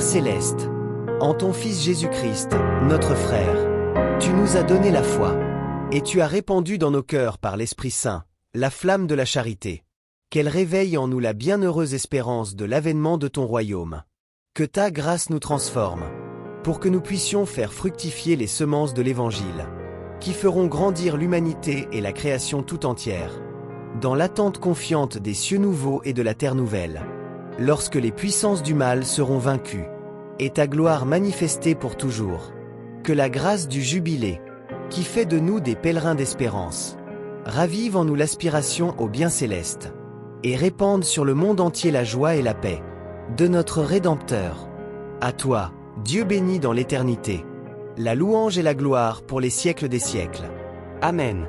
céleste, en ton Fils Jésus-Christ, notre frère, tu nous as donné la foi, et tu as répandu dans nos cœurs par l'Esprit Saint la flamme de la charité. Qu'elle réveille en nous la bienheureuse espérance de l'avènement de ton royaume. Que ta grâce nous transforme, pour que nous puissions faire fructifier les semences de l'Évangile, qui feront grandir l'humanité et la création tout entière, dans l'attente confiante des cieux nouveaux et de la terre nouvelle, lorsque les puissances du mal seront vaincues, et ta gloire manifestée pour toujours. Que la grâce du jubilé, qui fait de nous des pèlerins d'espérance, ravive en nous l'aspiration au bien céleste, et répande sur le monde entier la joie et la paix de notre Rédempteur. À toi, Dieu béni dans l'éternité, la louange et la gloire pour les siècles des siècles. Amen.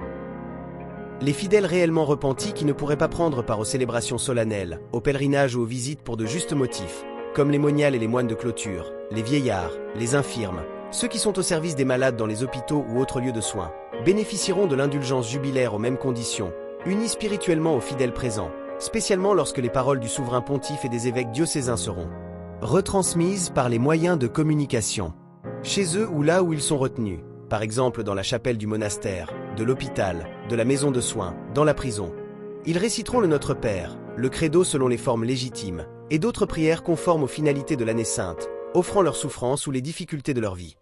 Les fidèles réellement repentis qui ne pourraient pas prendre part aux célébrations solennelles, aux pèlerinages ou aux visites pour de justes motifs, comme les moniales et les moines de clôture, les vieillards, les infirmes, ceux qui sont au service des malades dans les hôpitaux ou autres lieux de soins, bénéficieront de l'indulgence jubilaire aux mêmes conditions, unis spirituellement aux fidèles présents, spécialement lorsque les paroles du souverain pontife et des évêques diocésains seront retransmises par les moyens de communication, chez eux ou là où ils sont retenus, par exemple dans la chapelle du monastère, de l'hôpital, de la maison de soins, dans la prison. Ils réciteront le Notre Père, le credo selon les formes légitimes, et d'autres prières conformes aux finalités de l'année sainte, offrant leurs souffrances ou les difficultés de leur vie.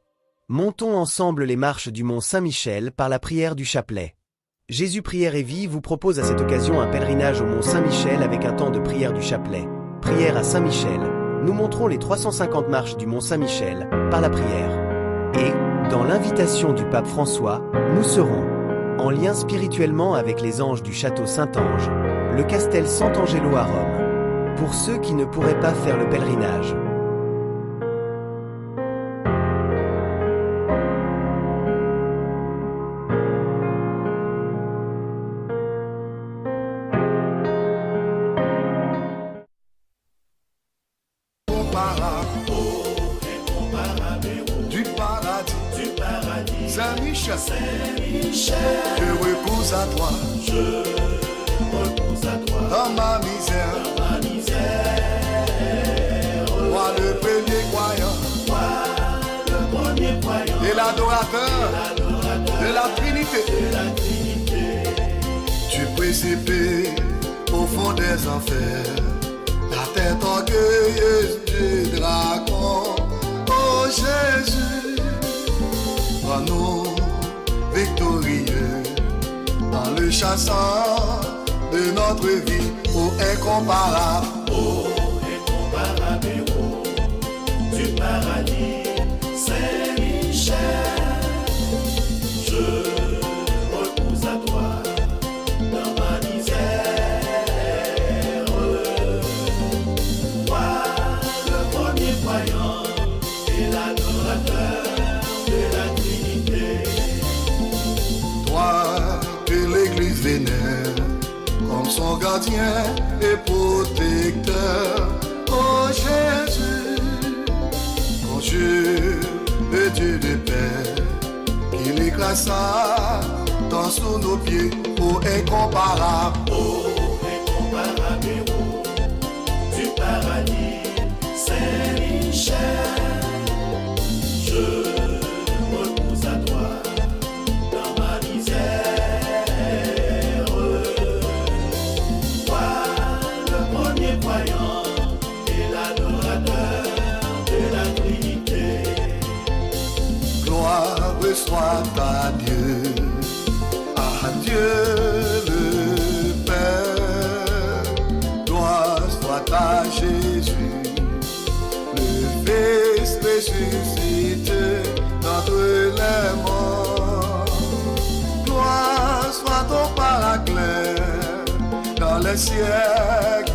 Montons ensemble les marches du mont Saint-Michel par la prière du chapelet. Jésus Prière et Vie vous propose à cette occasion un pèlerinage au mont Saint-Michel avec un temps de prière du chapelet. Prière à Saint-Michel, nous montrons les 350 marches du mont Saint-Michel par la prière. Et, dans l'invitation du pape François, nous serons en lien spirituellement avec les anges du château Saint-Ange, le Castel Sant'Angelo à Rome, pour ceux qui ne pourraient pas faire le pèlerinage. Saint-Michel, je repose à toi, dans ma misère, moi le premier croyant, et l'adorateur de la Trinité, tu précipes au fond des enfers, la tête orgueilleuse du dragon, oh Jésus. Nous victorieux dans le chassant de notre vie, ô incomparable, héros du paradis, Saint-Michel, je repose à toi dans ma misère. Toi, le premier croyant et l'adorateur de la Trinité. Toi que l'Église vénère comme son gardien et protecteur, oh Jésus, conjure le Dieu de paix, qu'il écrasa dans sous nos pieds, oh incomparable, héros du paradis, Saint-Michel, je repose à toi dans ma misère. Toi, le premier croyant et l'adorateur de la Trinité. gloire soit à Dieu, à Dieu le Père, gloire soit à Jésus, le Fils ressuscité d'entre les morts. Gloire soit au Paraclet dans les siècles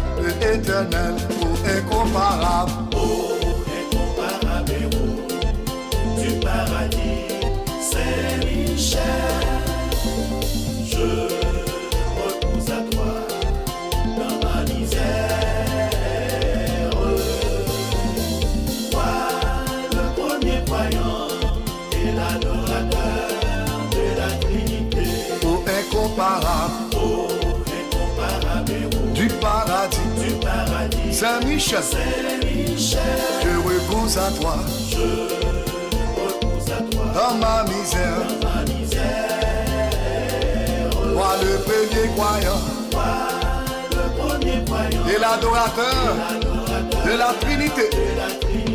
éternels, ô incomparable, Incomparable héros du paradis, Saint-Michel, je repose à toi dans ma misère. Toi, le premier croyant et l'adorateur de la Trinité. ô incomparable, Incomparable héros du paradis, du paradis, Saint-Michel, Saint-Michel, je repose repose à toi. Je repose à toi. Dans ma misère, Ma misère, moi le premier croyant toi, le premier croyant et l'adorateur de la Trinité. de la Trinité.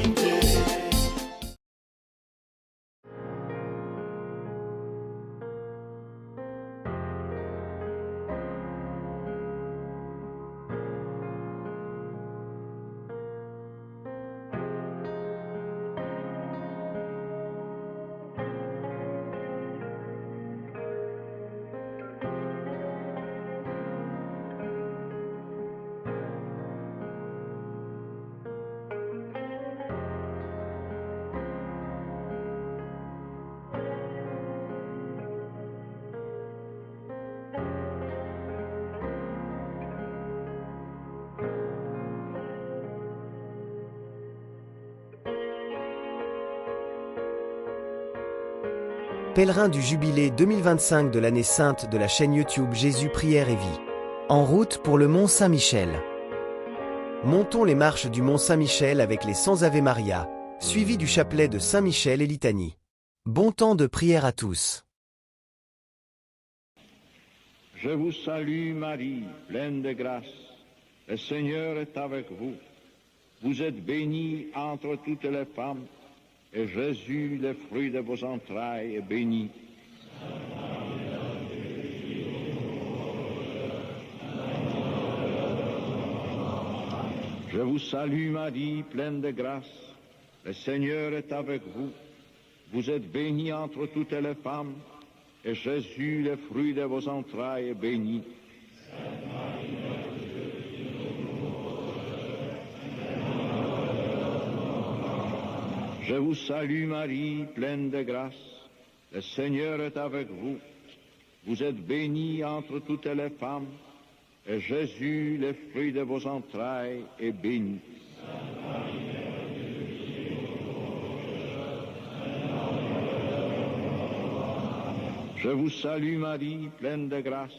Pèlerins du Jubilé 2025 de l'année sainte de la chaîne YouTube Jésus Prière et Vie. En route pour le Mont Saint-Michel. Montons les marches du Mont Saint-Michel avec les 100 Ave Maria, suivis du chapelet de Saint-Michel et litanie. Bon temps de prière à tous. Je vous salue Marie, pleine de grâce. Le Seigneur est avec vous. Vous êtes bénie entre toutes les femmes, et Jésus, le fruit de vos entrailles, est béni. Je vous salue Marie, pleine de grâce. Le Seigneur est avec vous. Vous êtes bénie entre toutes les femmes, et Jésus, le fruit de vos entrailles, est béni. Je vous salue Marie, pleine de grâce. Le Seigneur est avec vous. Vous êtes bénie entre toutes les femmes, et Jésus, le fruit de vos entrailles, est béni. Je vous salue Marie, pleine de grâce.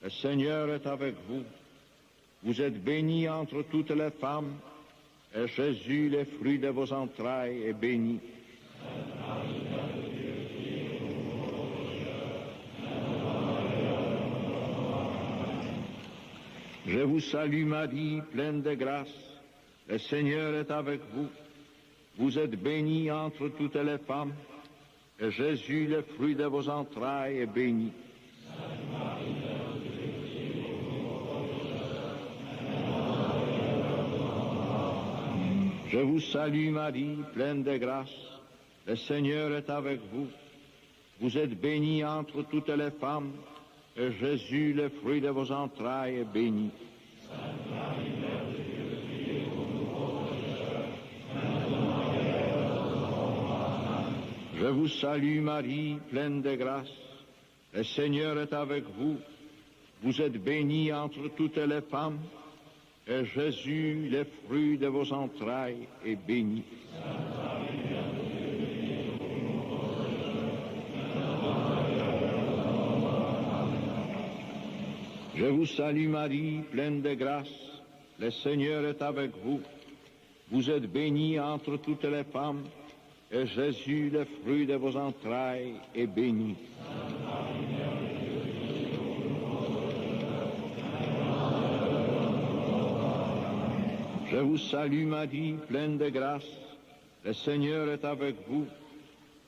Le Seigneur est avec vous. Vous êtes bénie entre toutes les femmes, et Jésus, le fruit de vos entrailles, est béni. Je vous salue Marie, pleine de grâce. Le Seigneur est avec vous. Vous êtes bénie entre toutes les femmes, et Jésus, le fruit de vos entrailles, est béni. Je vous salue Marie, pleine de grâce. Le Seigneur est avec vous. Vous êtes bénie entre toutes les femmes, et Jésus, le fruit de vos entrailles, est béni. Je vous salue Marie, pleine de grâce. Le Seigneur est avec vous. Vous êtes bénie entre toutes les femmes, et Jésus, le fruit de vos entrailles, est béni. Je vous salue Marie, pleine de grâce. Le Seigneur est avec vous. Vous êtes bénie entre toutes les femmes, et Jésus, le fruit de vos entrailles, est béni. Je vous salue Marie, pleine de grâce. Le Seigneur est avec vous.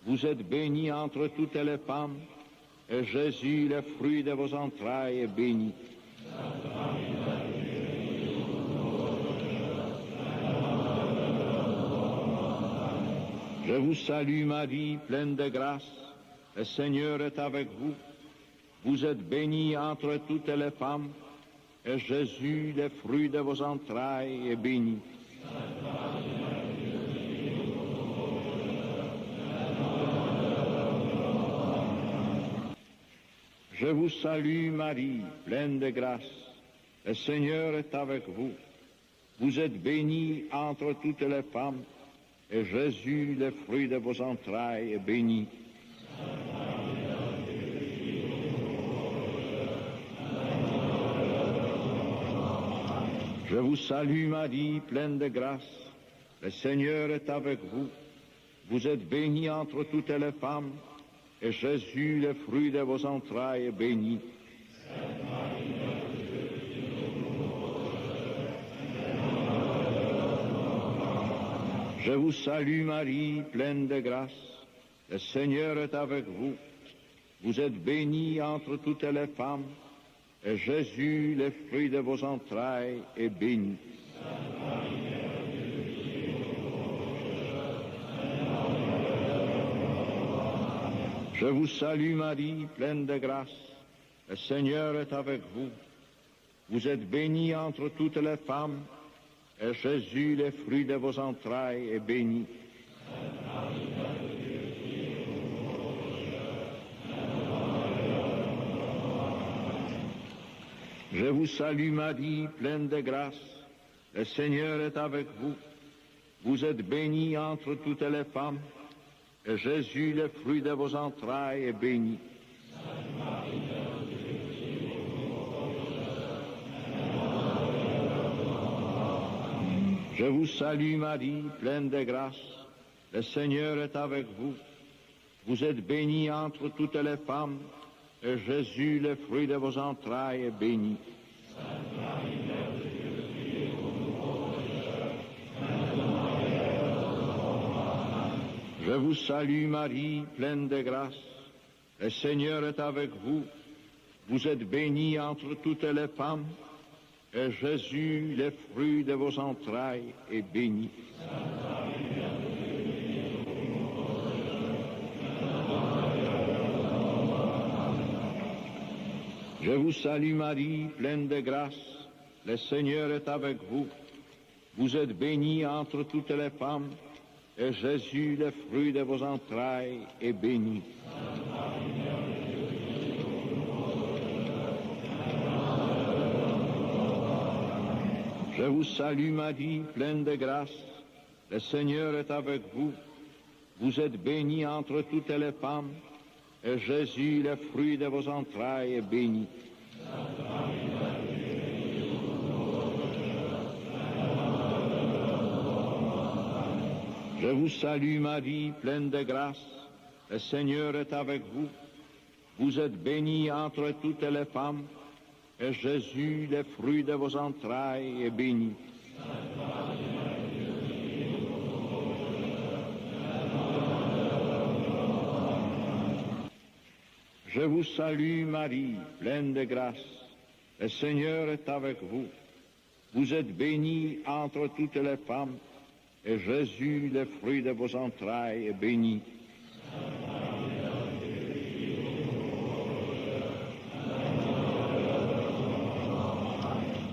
Vous êtes bénie entre toutes les femmes, et Jésus, le fruit de vos entrailles, est béni. Je vous salue Marie, pleine de grâce. Le Seigneur est avec vous. Vous êtes bénie entre toutes les femmes, et Jésus, le fruit de vos entrailles, est béni. Je vous salue Marie, pleine de grâce. Le Seigneur est avec vous. Vous êtes bénie entre toutes les femmes, et Jésus, le fruit de vos entrailles, est béni. Je vous salue Marie, pleine de grâce. le Seigneur est avec vous. Vous êtes bénie entre toutes les femmes, et Jésus, le fruit de vos entrailles, est béni. Je vous salue Marie, pleine de grâce. Le Seigneur est avec vous. Vous êtes bénie entre toutes les femmes, et Jésus, le fruit de vos entrailles, est béni. Je vous salue Marie, pleine de grâce. Le Seigneur est avec vous. Vous êtes bénie entre toutes les femmes, et Jésus, le fruit de vos entrailles, est béni. Je vous salue Marie, pleine de grâce. Le Seigneur est avec vous. Vous êtes bénie entre toutes les femmes, et Jésus, le fruit de vos entrailles, est béni. Je vous salue Marie, pleine de grâce. Le Seigneur est avec vous. Vous êtes bénie entre toutes les femmes, et Jésus, le fruit de vos entrailles, est béni. Je vous salue Marie, pleine de grâce. Le Seigneur est avec vous. Vous êtes bénie entre toutes les femmes, et Jésus, le fruit de vos entrailles, est béni. Je vous salue Marie, pleine de grâce. Le Seigneur est avec vous. Vous êtes bénie entre toutes les femmes, et Jésus, le fruit de vos entrailles, est béni. Je vous salue Marie, pleine de grâce. Le Seigneur est avec vous. Vous êtes bénie entre toutes les femmes, et Jésus, le fruit de vos entrailles, est béni. Je vous salue Marie, pleine de grâce. Le Seigneur est avec vous. Vous êtes bénie entre toutes les femmes, et Jésus, le fruit de vos entrailles, est béni. Je vous salue Marie, pleine de grâce. Le Seigneur est avec vous. Vous êtes bénie entre toutes les femmes, et Jésus, le fruit de vos entrailles, est béni.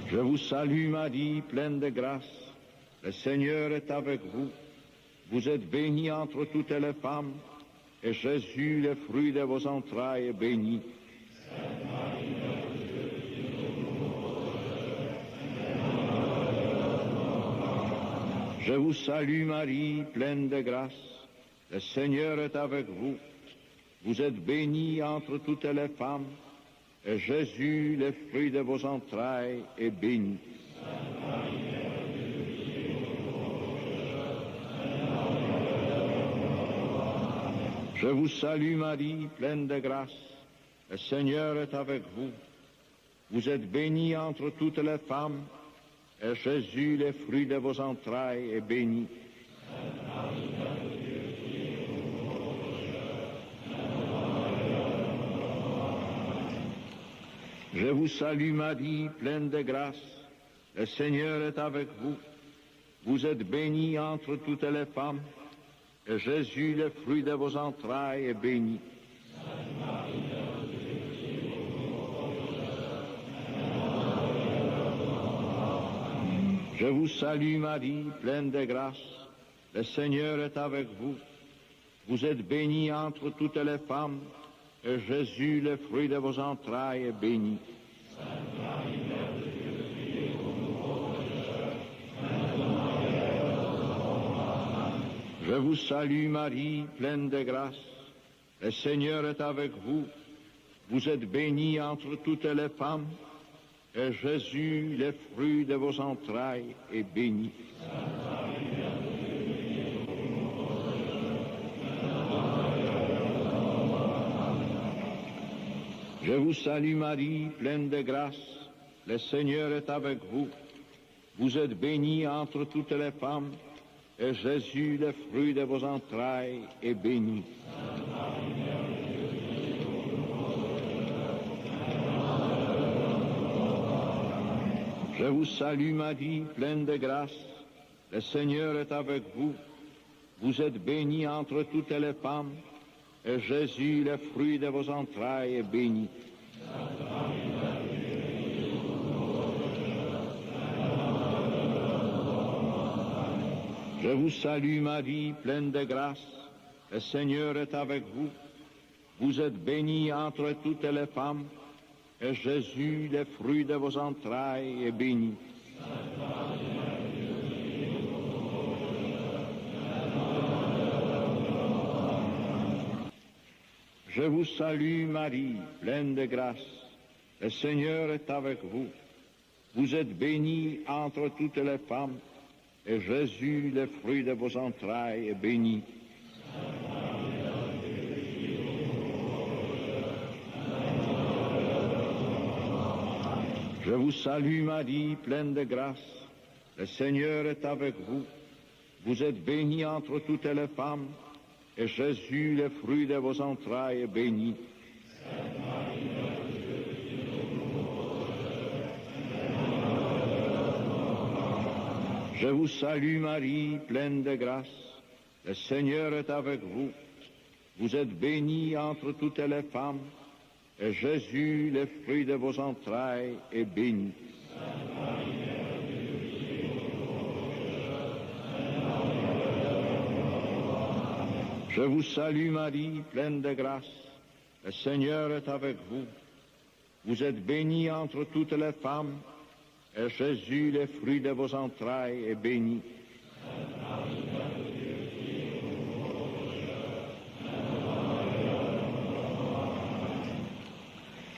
Je vous salue Marie, pleine de grâce. Le Seigneur est avec vous. Vous êtes bénie entre toutes les femmes, et Jésus, le fruit de vos entrailles, est béni. Je vous salue Marie, pleine de grâce. Le Seigneur est avec vous. Vous êtes bénie entre toutes les femmes, et Jésus, le fruit de vos entrailles, est béni. Je vous salue Marie, pleine de grâce. Le Seigneur est avec vous. Vous êtes bénie entre toutes les femmes, et Jésus, le fruit de vos entrailles, est béni. Je vous salue Marie, pleine de grâce. Le Seigneur est avec vous. Vous êtes bénie entre toutes les femmes, et Jésus, le fruit de vos entrailles, est béni. Je vous salue Marie, pleine de grâce. Le Seigneur est avec vous. Vous êtes bénie entre toutes les femmes, et Jésus, le fruit de vos entrailles, est béni. Je vous salue Marie, pleine de grâce. Le Seigneur est avec vous. Vous êtes bénie entre toutes les femmes, et Jésus, le fruit de vos entrailles, est béni. Je vous salue Marie, pleine de grâce, le Seigneur est avec vous. Vous êtes bénie entre toutes les femmes, et Jésus, le fruit de vos entrailles, est béni. Je vous salue Marie, pleine de grâce, le Seigneur est avec vous. Vous êtes bénie entre toutes les femmes, et Jésus, le fruit de vos entrailles, est béni. Je vous salue Marie, pleine de grâce, le Seigneur est avec vous. Vous êtes bénie entre toutes les femmes, et Jésus, le fruit de vos entrailles, est béni. Je vous salue Marie, pleine de grâce, le Seigneur est avec vous. Vous êtes bénie entre toutes les femmes, et Jésus, le fruit de vos entrailles, est béni. Je vous salue Marie, pleine de grâce, le Seigneur est avec vous. Vous êtes bénie entre toutes les femmes, et Jésus, le fruit de vos entrailles, est béni. Je vous salue Marie, pleine de grâce, le Seigneur est avec vous. Vous êtes bénie entre toutes les femmes, et Jésus, le fruit de vos entrailles, est béni. Je vous salue Marie, pleine de grâce, le Seigneur est avec vous. Vous êtes bénie entre toutes les femmes, et Jésus, le fruit de vos entrailles, est béni.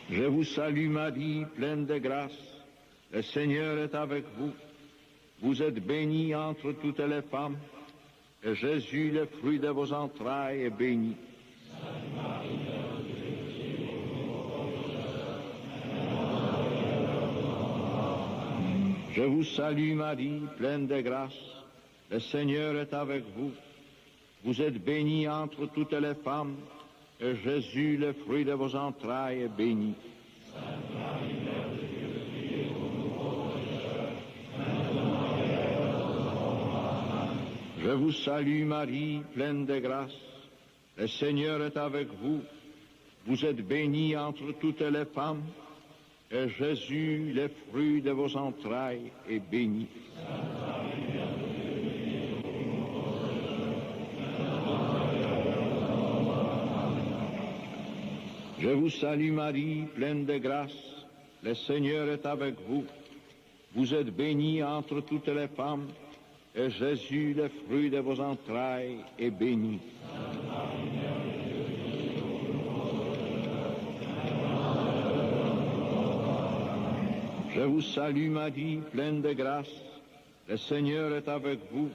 Je vous salue Marie, pleine de grâce, le Seigneur est avec vous. Vous êtes bénie entre toutes les femmes, et Jésus, le fruit de vos entrailles, est béni. Je vous salue Marie, pleine de grâce, le Seigneur est avec vous. Vous êtes bénie entre toutes les femmes, et Jésus, le fruit de vos entrailles, est béni. Je vous salue Marie, pleine de grâce, le Seigneur est avec vous. Vous êtes bénie entre toutes les femmes, et Jésus, le fruit de vos entrailles, est béni. Je vous salue Marie, pleine de grâce, le Seigneur est avec vous. Vous êtes bénie entre toutes les femmes, et Jésus, le fruit de vos entrailles, est béni. Je vous salue Marie, pleine de grâce, le Seigneur est avec vous.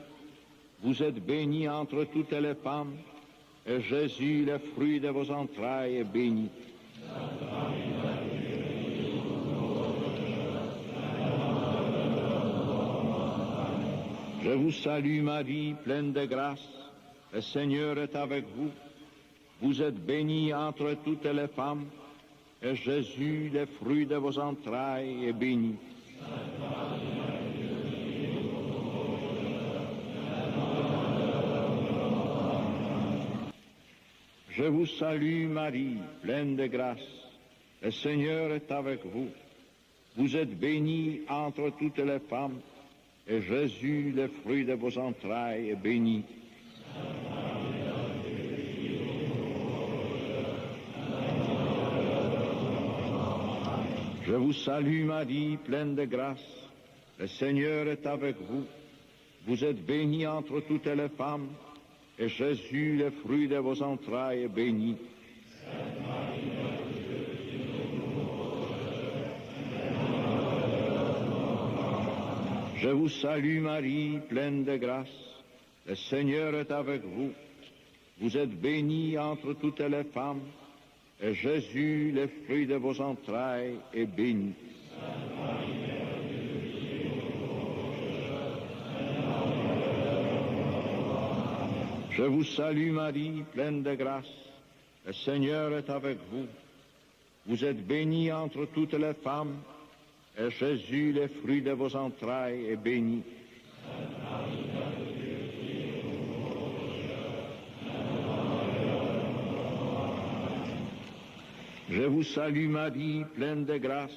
Vous êtes bénie entre toutes les femmes, et Jésus, le fruit de vos entrailles, est béni. Je vous salue Marie, pleine de grâce, le Seigneur est avec vous. Vous êtes bénie entre toutes les femmes, et Jésus, le fruit de vos entrailles, est béni. Je vous salue Marie, pleine de grâce, le Seigneur est avec vous. Vous êtes bénie entre toutes les femmes, et Jésus, le fruit de vos entrailles, est béni. Je vous salue Marie, pleine de grâce, le Seigneur est avec vous. Vous êtes bénie entre toutes les femmes, et Jésus, le fruit de vos entrailles, est béni. Je vous salue Marie, pleine de grâce, le Seigneur est avec vous. Vous êtes bénie entre toutes les femmes, et Jésus, le fruit de vos entrailles, est béni. Je vous salue Marie, pleine de grâce. Le Seigneur est avec vous. Vous êtes bénie entre toutes les femmes, et Jésus, le fruit de vos entrailles, est béni. Je vous salue Marie, pleine de grâce.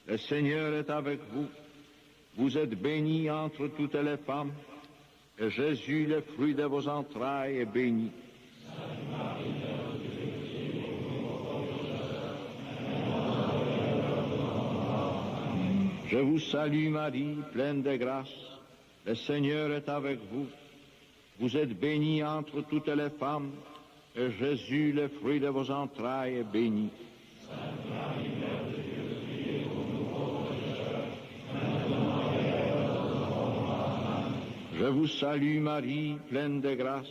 Le Seigneur est avec vous. Vous êtes bénie entre toutes les femmes, et Jésus, le fruit de vos entrailles, est béni. Je vous salue Marie, pleine de grâce. Le Seigneur est avec vous. Vous êtes bénie entre toutes les femmes, et Jésus, le fruit de vos entrailles, est béni. Je vous salue Marie, pleine de grâce.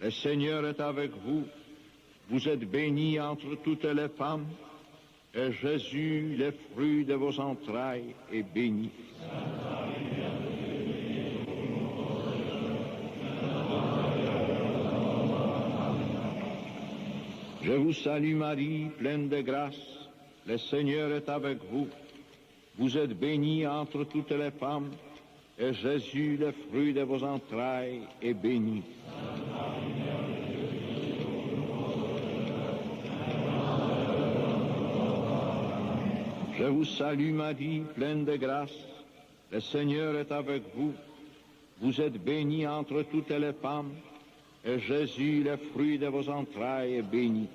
Le Seigneur est avec vous. Vous êtes bénie entre toutes les femmes, et Jésus, le fruit de vos entrailles, est béni. Je vous salue Marie, pleine de grâce. Le Seigneur est avec vous. Vous êtes bénie entre toutes les femmes, et Jésus, le fruit de vos entrailles, est béni. Je vous salue Marie, pleine de grâce. Le Seigneur est avec vous. Vous êtes bénie entre toutes les femmes, et Jésus, le fruit de vos entrailles, est béni.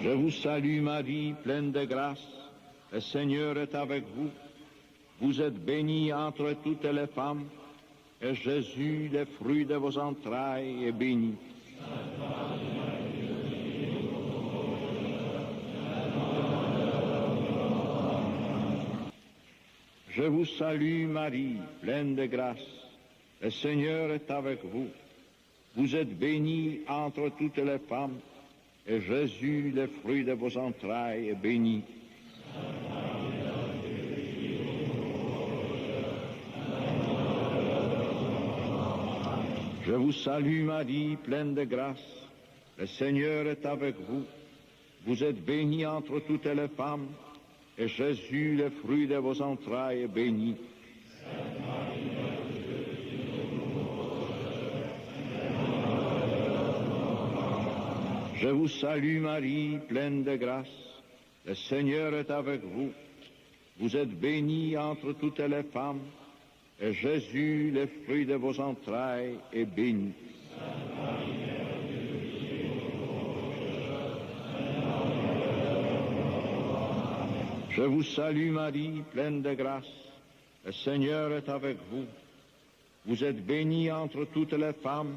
Je vous salue Marie, pleine de grâce. Le Seigneur est avec vous. Vous êtes bénie entre toutes les femmes, et Jésus, le fruit de vos entrailles, est béni. Je vous salue Marie, pleine de grâce. Le Seigneur est avec vous. Vous êtes bénie entre toutes les femmes, et Jésus, le fruit de vos entrailles, est béni. Je vous salue Marie, pleine de grâce. Le Seigneur est avec vous. Vous êtes bénie entre toutes les femmes, et Jésus, le fruit de vos entrailles, est béni. Je vous salue Marie, pleine de grâce. Le Seigneur est avec vous. Vous êtes bénie entre toutes les femmes, et Jésus, le fruit de vos entrailles, est béni. Je vous salue Marie, pleine de grâce. Le Seigneur est avec vous. Vous êtes bénie entre toutes les femmes,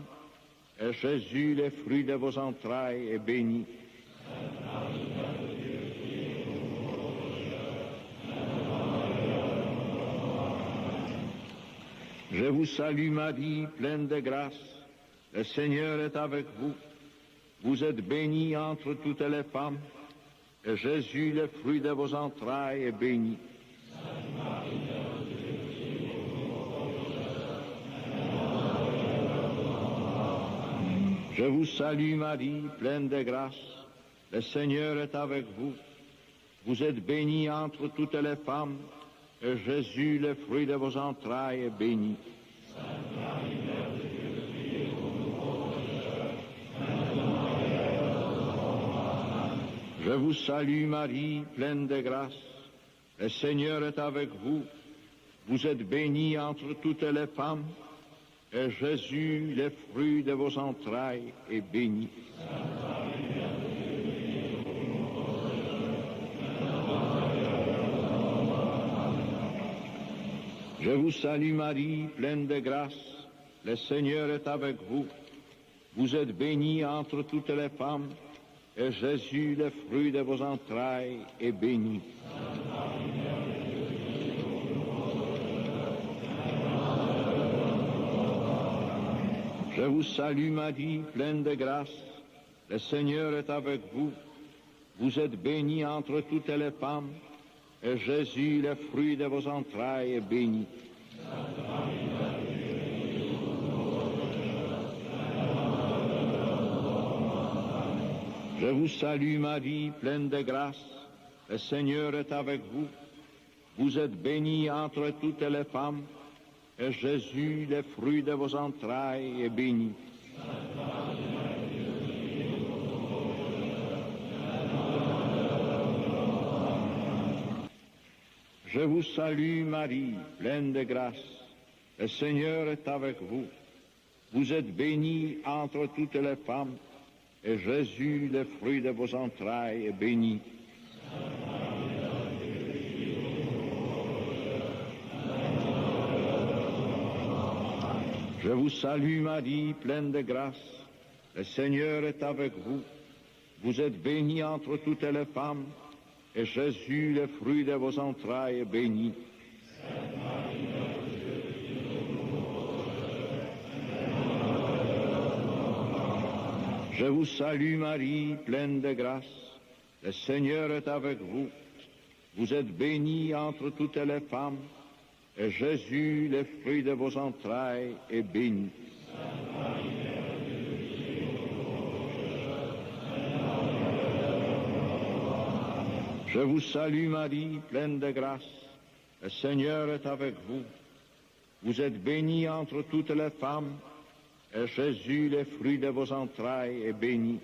et Jésus, le fruit de vos entrailles, est béni. Je vous salue Marie, pleine de grâce. Le Seigneur est avec vous. Vous êtes bénie entre toutes les femmes, et Jésus, le fruit de vos entrailles, est béni. Je vous salue Marie, pleine de grâce. Le Seigneur est avec vous. Vous êtes bénie entre toutes les femmes, et Jésus, le fruit de vos entrailles, est béni. Je vous salue Marie, pleine de grâce. Le Seigneur est avec vous. Vous êtes bénie entre toutes les femmes, et Jésus, le fruit de vos entrailles, est béni. Je vous salue Marie, pleine de grâce. Le Seigneur est avec vous. Vous êtes bénie entre toutes les femmes, et Jésus, le fruit de vos entrailles, est béni. Je vous salue Marie, pleine de grâce. Le Seigneur est avec vous. Vous êtes bénie entre toutes les femmes, et Jésus, le fruit de vos entrailles, est béni. Je vous salue Marie, pleine de grâce. Le Seigneur est avec vous. Vous êtes bénie entre toutes les femmes, et Jésus, le fruit de vos entrailles, est béni. Je vous salue Marie, pleine de grâce. Le Seigneur est avec vous. Vous êtes bénie entre toutes les femmes, et Jésus, le fruit de vos entrailles, est béni. Je vous salue Marie, pleine de grâce. Le Seigneur est avec vous. Vous êtes bénie entre toutes les femmes, et Jésus, le fruit de vos entrailles, est béni. Je vous salue Marie, pleine de grâce. Le Seigneur est avec vous. Vous êtes bénie entre toutes les femmes, et Jésus, le fruit de vos entrailles, est béni. Je vous salue Marie, pleine de grâce. Le Seigneur est avec vous. Vous êtes bénie entre toutes les femmes, et Jésus, le fruit de vos entrailles, est béni.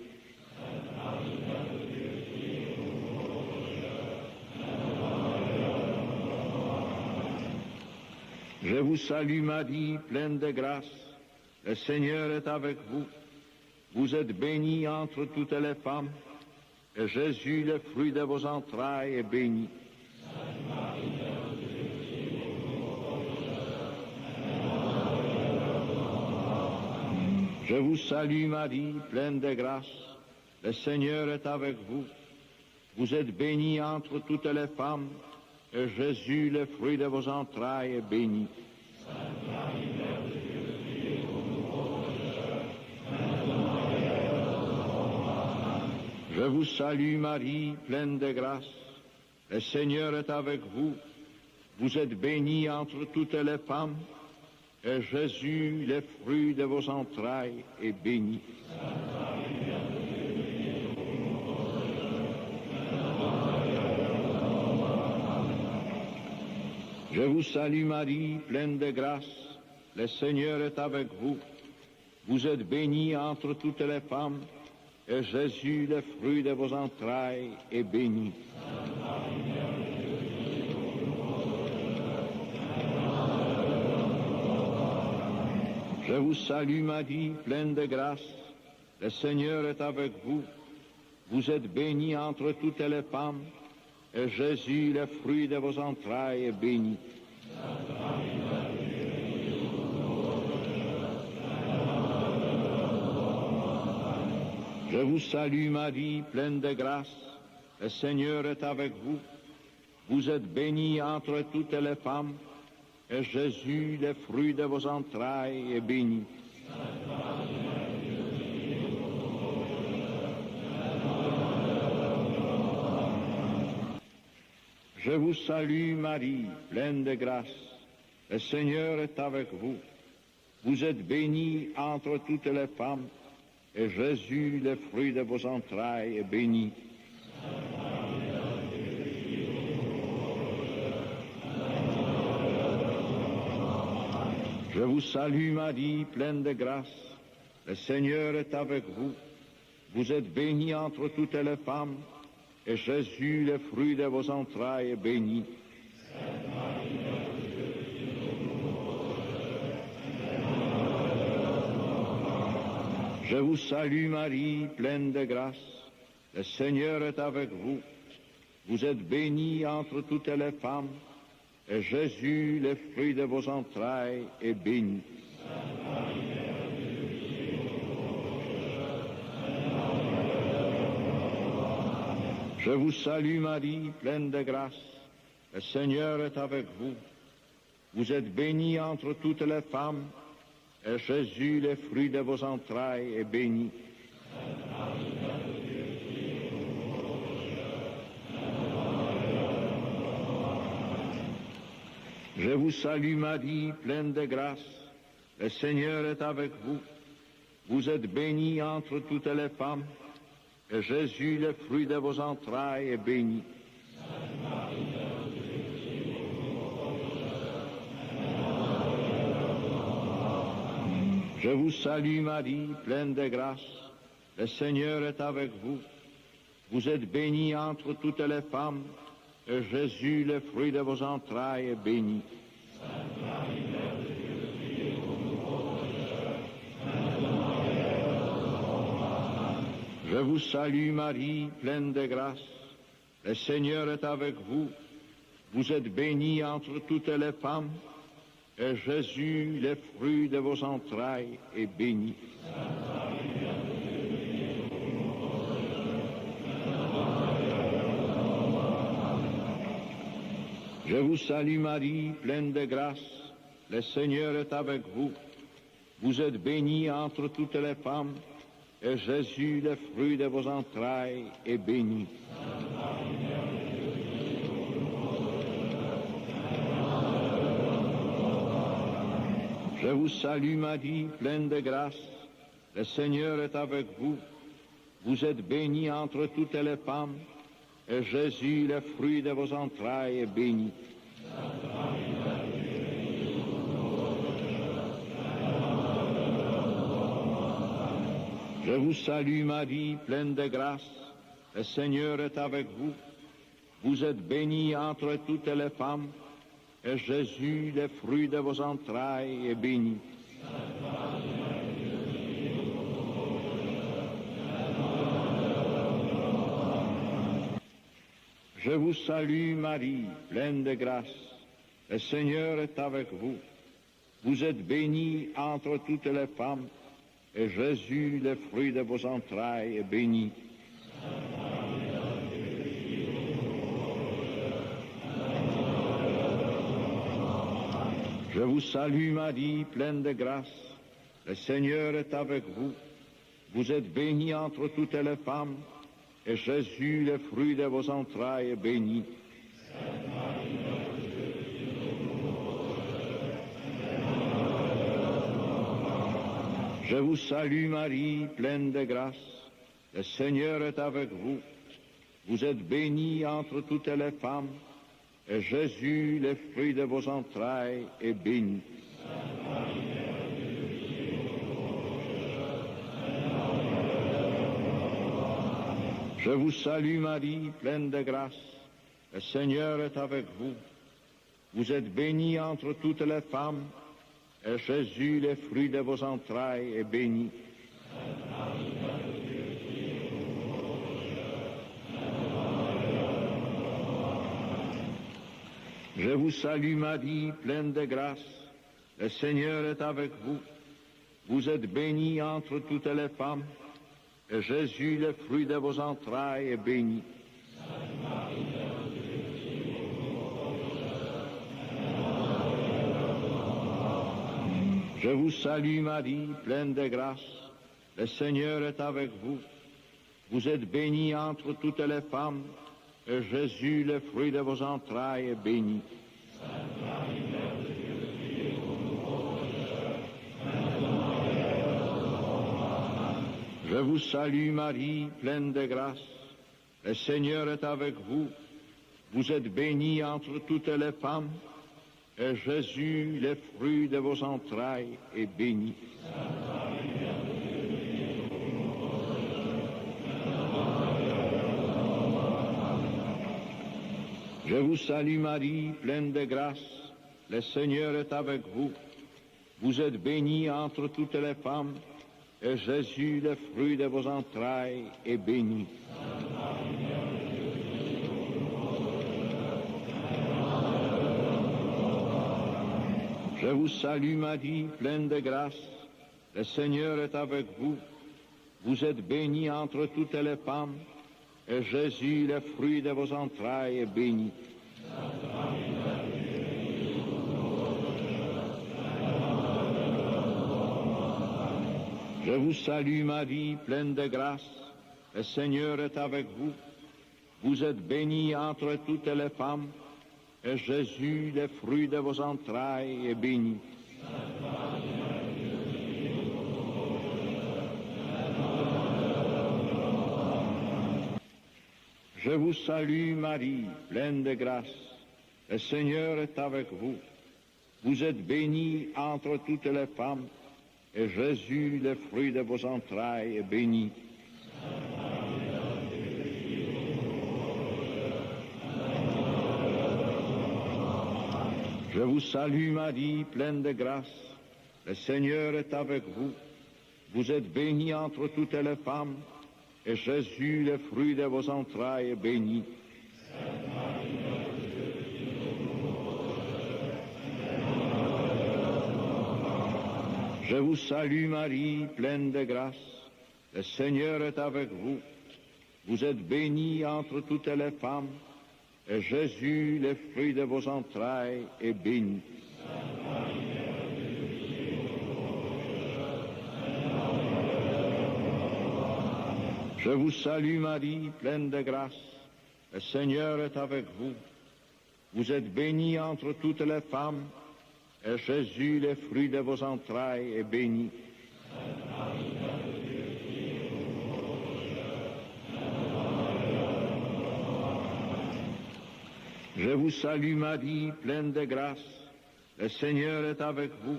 Je vous salue Marie, pleine de grâce. Le Seigneur est avec vous. Vous êtes bénie entre toutes les femmes, et Jésus, le fruit de vos entrailles, est béni. Je vous salue Marie, pleine de grâce. Le Seigneur est avec vous. Vous êtes bénie entre toutes les femmes, et Jésus, le fruit de vos entrailles, est béni. Je vous salue Marie, pleine de grâce. Le Seigneur est avec vous. Vous êtes bénie entre toutes les femmes, et Jésus, le fruit de vos entrailles, est béni. Je vous salue Marie, pleine de grâce. Le Seigneur est avec vous. Vous êtes bénie entre toutes les femmes, et Jésus, le fruit de vos entrailles, est béni. Je vous salue Marie, pleine de grâce. Le Seigneur est avec vous. Vous êtes bénie entre toutes les femmes, et Jésus, le fruit de vos entrailles, est béni. Je vous salue Marie, pleine de grâce. Le Seigneur est avec vous. Vous êtes bénie entre toutes les femmes, et Jésus, le fruit de vos entrailles, est béni. Je vous salue Marie, pleine de grâce. Le Seigneur est avec vous. Vous êtes bénie entre toutes les femmes, et Jésus, le fruit de vos entrailles, est béni. Je vous salue Marie, pleine de grâce. Le Seigneur est avec vous. Vous êtes bénie entre toutes les femmes, et Jésus, le fruit de vos entrailles, est béni. Je vous salue Marie, pleine de grâce. Le Seigneur est avec vous. Vous êtes bénie entre toutes les femmes, et Jésus, le fruit de vos entrailles, est béni. Je vous salue Marie, pleine de grâce. Le Seigneur est avec vous. Vous êtes bénie entre toutes les femmes, et Jésus, le fruit de vos entrailles, est béni. Je vous salue Marie, pleine de grâce. Le Seigneur est avec vous. Vous êtes bénie entre toutes les femmes, et Jésus, le fruit de vos entrailles, est béni. Je vous salue Marie, pleine de grâce. Le Seigneur est avec vous. Vous êtes bénie entre toutes les femmes, et Jésus, le fruit de vos entrailles, est béni. Je vous salue Marie, pleine de grâce. Le Seigneur est avec vous. Vous êtes bénie entre toutes les femmes, et Jésus, le fruit de vos entrailles, est béni. Je vous salue Marie, pleine de grâce. Le Seigneur est avec vous. Vous êtes bénie entre toutes les femmes, et Jésus, le fruit de vos entrailles, est béni. Je vous salue Marie, pleine de grâce. Le Seigneur est avec vous. Vous êtes bénie entre toutes les femmes, et Jésus, le fruit de vos entrailles, est béni. Je vous salue Marie, pleine de grâce. Le Seigneur est avec vous. Vous êtes bénie entre toutes les femmes, et Jésus, le fruit de vos entrailles, est béni. Je vous salue Marie, pleine de grâce. Le Seigneur est avec vous. Vous êtes bénie entre toutes les femmes, et Jésus, le fruit de vos entrailles, est béni. Je vous salue Marie, pleine de grâce. Le Seigneur est avec vous. Vous êtes bénie entre toutes les femmes, et Jésus, le fruit de vos entrailles, est béni. Je vous salue Marie, pleine de grâce. Le Seigneur est avec vous. Vous êtes bénie entre toutes les femmes, et Jésus, le fruit de vos entrailles, est béni. Je vous salue Marie, pleine de grâce. Le Seigneur est avec vous. Vous êtes bénie entre toutes les femmes, et Jésus, le fruit de vos entrailles, est béni. Je vous salue Marie, pleine de grâce. Le Seigneur est avec vous. Vous êtes bénie entre toutes les femmes, et Jésus, le fruit de vos entrailles, est béni. Je vous salue Marie, pleine de grâce. Le Seigneur est avec vous. Vous êtes bénie entre toutes les femmes, et Jésus, le fruit de vos entrailles, est béni. Je vous salue Marie, pleine de grâce. Le Seigneur est avec vous. Vous êtes bénie entre toutes les femmes, et Jésus, le fruit de vos entrailles, est béni. Je vous salue Marie, pleine de grâce. Le Seigneur est avec vous. Vous êtes bénie entre toutes les femmes, et Jésus, le fruit de vos entrailles, est béni. Je vous salue Marie, pleine de grâce. Le Seigneur est avec vous. Vous êtes bénie entre toutes les femmes, et Jésus, le fruit de vos entrailles, est béni. Je vous salue Marie, pleine de grâce. Le Seigneur est avec vous. Vous êtes bénie entre toutes les femmes, et Jésus, le fruit de vos entrailles, est béni. Je vous salue Marie, pleine de grâce. Le Seigneur est avec vous. Vous êtes bénie entre toutes les femmes, et Jésus, le fruit de vos entrailles, est béni. Je vous salue Marie, pleine de grâce. Le Seigneur est avec vous. Vous êtes bénie entre toutes les femmes, et Jésus, le fruit de vos entrailles, est béni. Je vous salue Marie, pleine de grâce. Le Seigneur est avec vous. Vous êtes bénie entre toutes les femmes, et Jésus, le fruit de vos entrailles, est béni. Je vous salue Marie, pleine de grâce. Le Seigneur est avec vous. Vous êtes bénie entre toutes les femmes, et Jésus, le fruit de vos entrailles, est béni. Je vous salue Marie, pleine de grâce. Le Seigneur est avec vous.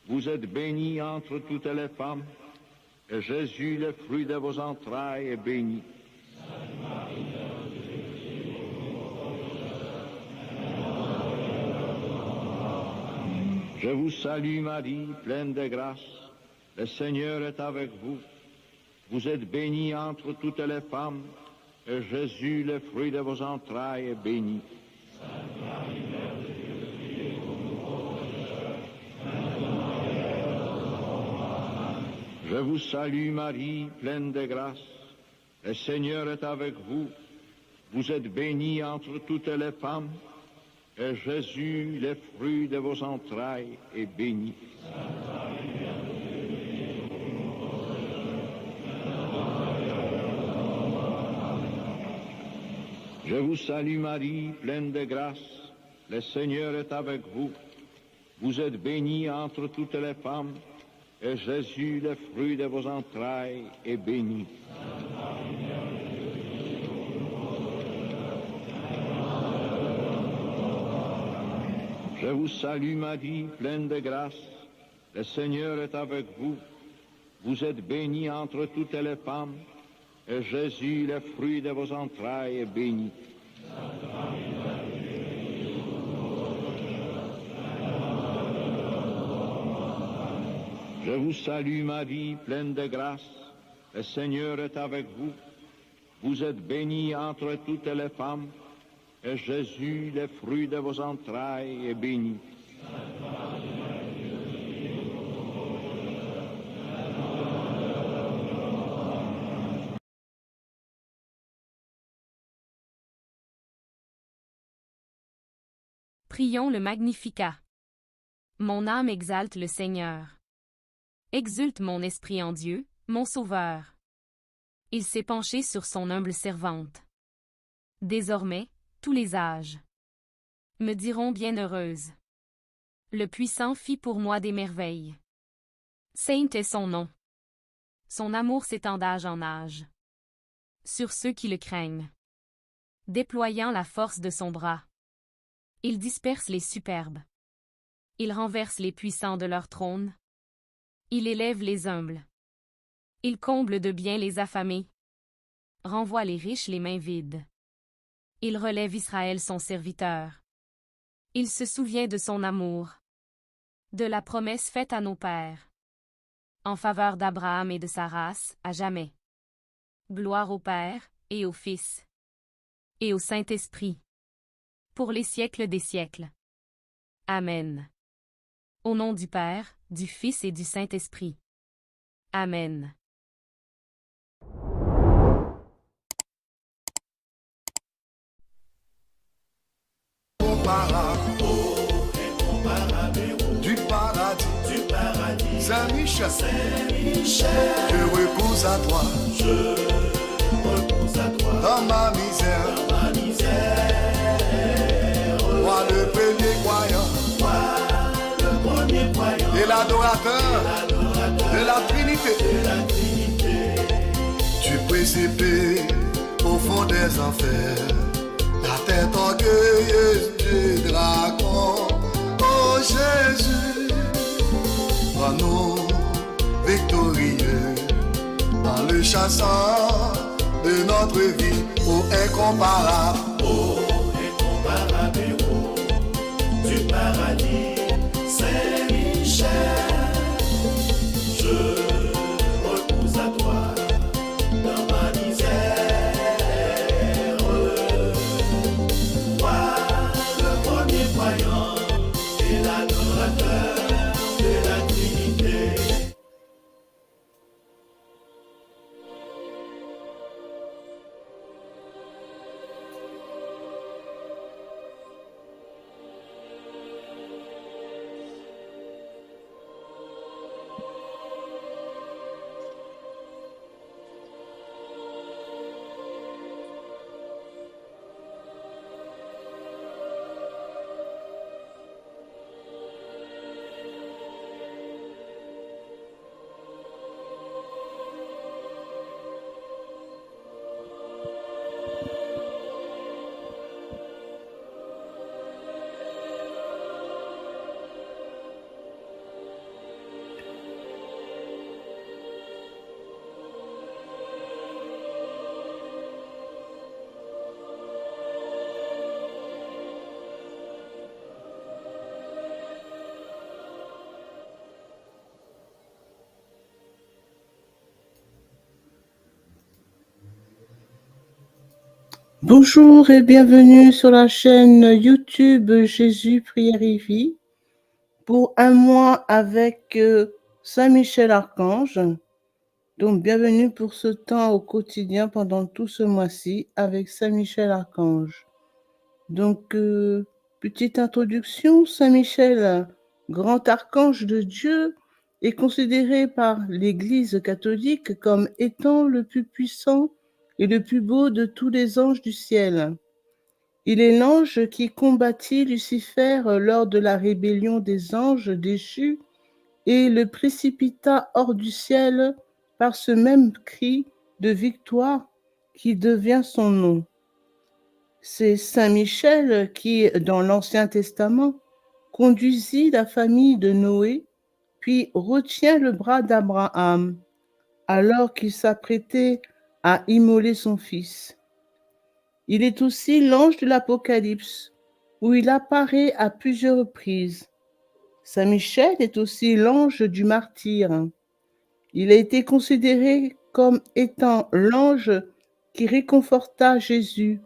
Vous êtes bénie entre toutes les femmes, et Jésus, le fruit de vos entrailles, est béni. Je vous salue Marie, pleine de grâce. Le Seigneur est avec vous. Vous êtes bénie entre toutes les femmes, et Jésus, le fruit de vos entrailles, est béni. Je vous salue Marie, pleine de grâce. Le Seigneur est avec vous. Vous êtes bénie entre toutes les femmes, et Jésus, le fruit de vos entrailles, est béni. Je vous salue Marie, pleine de grâce. Le Seigneur est avec vous. Vous êtes bénie entre toutes les femmes, et Jésus, le fruit de vos entrailles, est béni. Je vous salue Marie, pleine de grâce. Le Seigneur est avec vous. Vous êtes bénie entre toutes les femmes, et Jésus, le fruit de vos entrailles, est béni. Je vous salue Marie, pleine de grâce. Le Seigneur est avec vous. Vous êtes bénie entre toutes les femmes, et Jésus, le fruit de vos entrailles, est béni. Prions le Magnificat. Mon âme exalte le Seigneur. Exulte mon esprit en Dieu, mon Sauveur. Il s'est penché sur son humble servante. Désormais, tous les âges me diront bienheureuse. Le Puissant fit pour moi des merveilles. Saint est son nom. Son amour s'étend d'âge en âge sur ceux qui le craignent. Déployant la force de son bras, il disperse les superbes. Il renverse les puissants de leur trône. Il élève les humbles. Il comble de bien les affamés. Renvoie les riches les mains vides. Il relève Israël son serviteur. Il se souvient de son amour, de la promesse faite à nos pères, en faveur d'Abraham et de sa race, à jamais. Gloire au Père, et au Fils, et au Saint-Esprit, pour les siècles des siècles. Amen. Au nom du Père, du Fils et du Saint-Esprit. Amen. Du paradis Saint-Michel, Saint-Michel, je repose à toi je repose à toi dans ma misère. dans ma misère. Moi le premier croyant Moi, le premier croyant et l'adorateur de la Trinité, de la Trinité, tu précipes au fond des enfers la tête orgueilleuse du dragon. Oh Jésus, rends-nous victorieux en le chassant de notre vie, oh incomparable. ô incomparable héros du paradis. Saint-Michel, je repose à toi dans ma misère. Moi, le premier croyant et l'adorateur de la Trinité. Bonjour et bienvenue sur la chaîne YouTube Jésus Prière et Vie pour un mois avec Saint-Michel Archange. Donc bienvenue pour ce temps au quotidien pendant tout ce mois-ci avec Saint-Michel Archange. Donc petite introduction, Saint-Michel, grand archange de Dieu, est considéré par l'Église catholique comme étant le plus puissant et le plus beau de tous les anges du ciel. Il est l'ange qui combattit Lucifer lors de la rébellion des anges déchus et le précipita hors du ciel par ce même cri de victoire qui devient son nom. C'est Saint Michel qui, dans l'Ancien Testament, conduisit la famille de Noé, puis retient le bras d'Abraham, alors qu'il s'apprêtait à immoler son fils. Il est aussi l'ange de l'Apocalypse, où il apparaît à plusieurs reprises. Saint Michel est aussi l'ange du martyr. Il a été considéré comme étant l'ange qui réconforta Jésus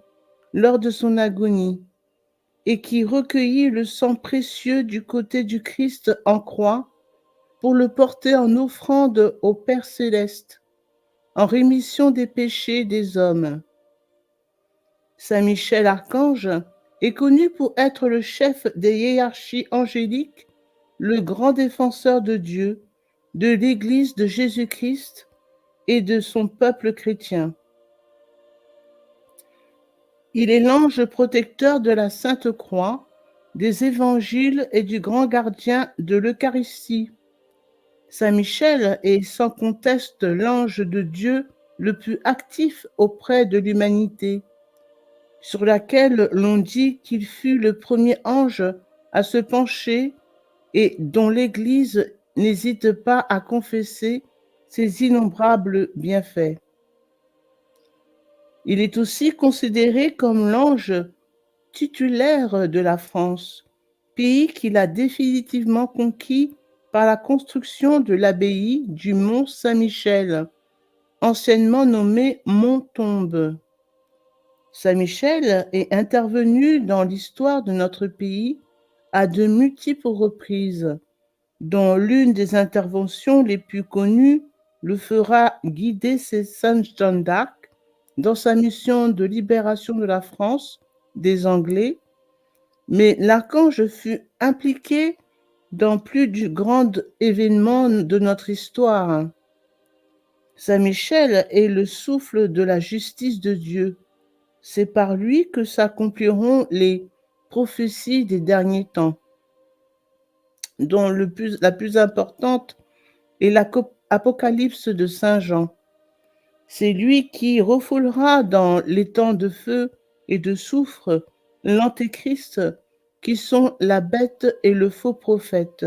lors de son agonie et qui recueillit le sang précieux du côté du Christ en croix pour le porter en offrande au Père céleste, en rémission des péchés des hommes. Saint Michel Archange est connu pour être le chef des hiérarchies angéliques, le grand défenseur de Dieu, de l'Église de Jésus-Christ et de son peuple chrétien. Il est l'ange protecteur de la Sainte Croix, des évangiles et du grand gardien de l'Eucharistie. Saint Michel est sans conteste l'ange de Dieu le plus actif auprès de l'humanité, sur laquelle l'on dit qu'il fut le premier ange à se pencher et dont l'Église n'hésite pas à confesser ses innombrables bienfaits. Il est aussi considéré comme l'ange titulaire de la France, pays qu'il a définitivement conquis par la construction de l'abbaye du Mont Saint-Michel, anciennement nommée Mont-Tombe. Saint-Michel est intervenu dans l'histoire de notre pays à de multiples reprises, dont l'une des interventions les plus connues le fera guider Sainte Jeanne d'Arc dans sa mission de libération de la France des Anglais, mais l'archange fut impliqué dans plus du grand événement de notre histoire. Saint Michel est le souffle de la justice de Dieu. C'est par lui que s'accompliront les prophéties des derniers temps, dont la plus importante est l'Apocalypse de Saint Jean. C'est lui qui refoulera dans les temps de feu et de soufre l'Antéchrist, qui sont la bête et le faux prophète.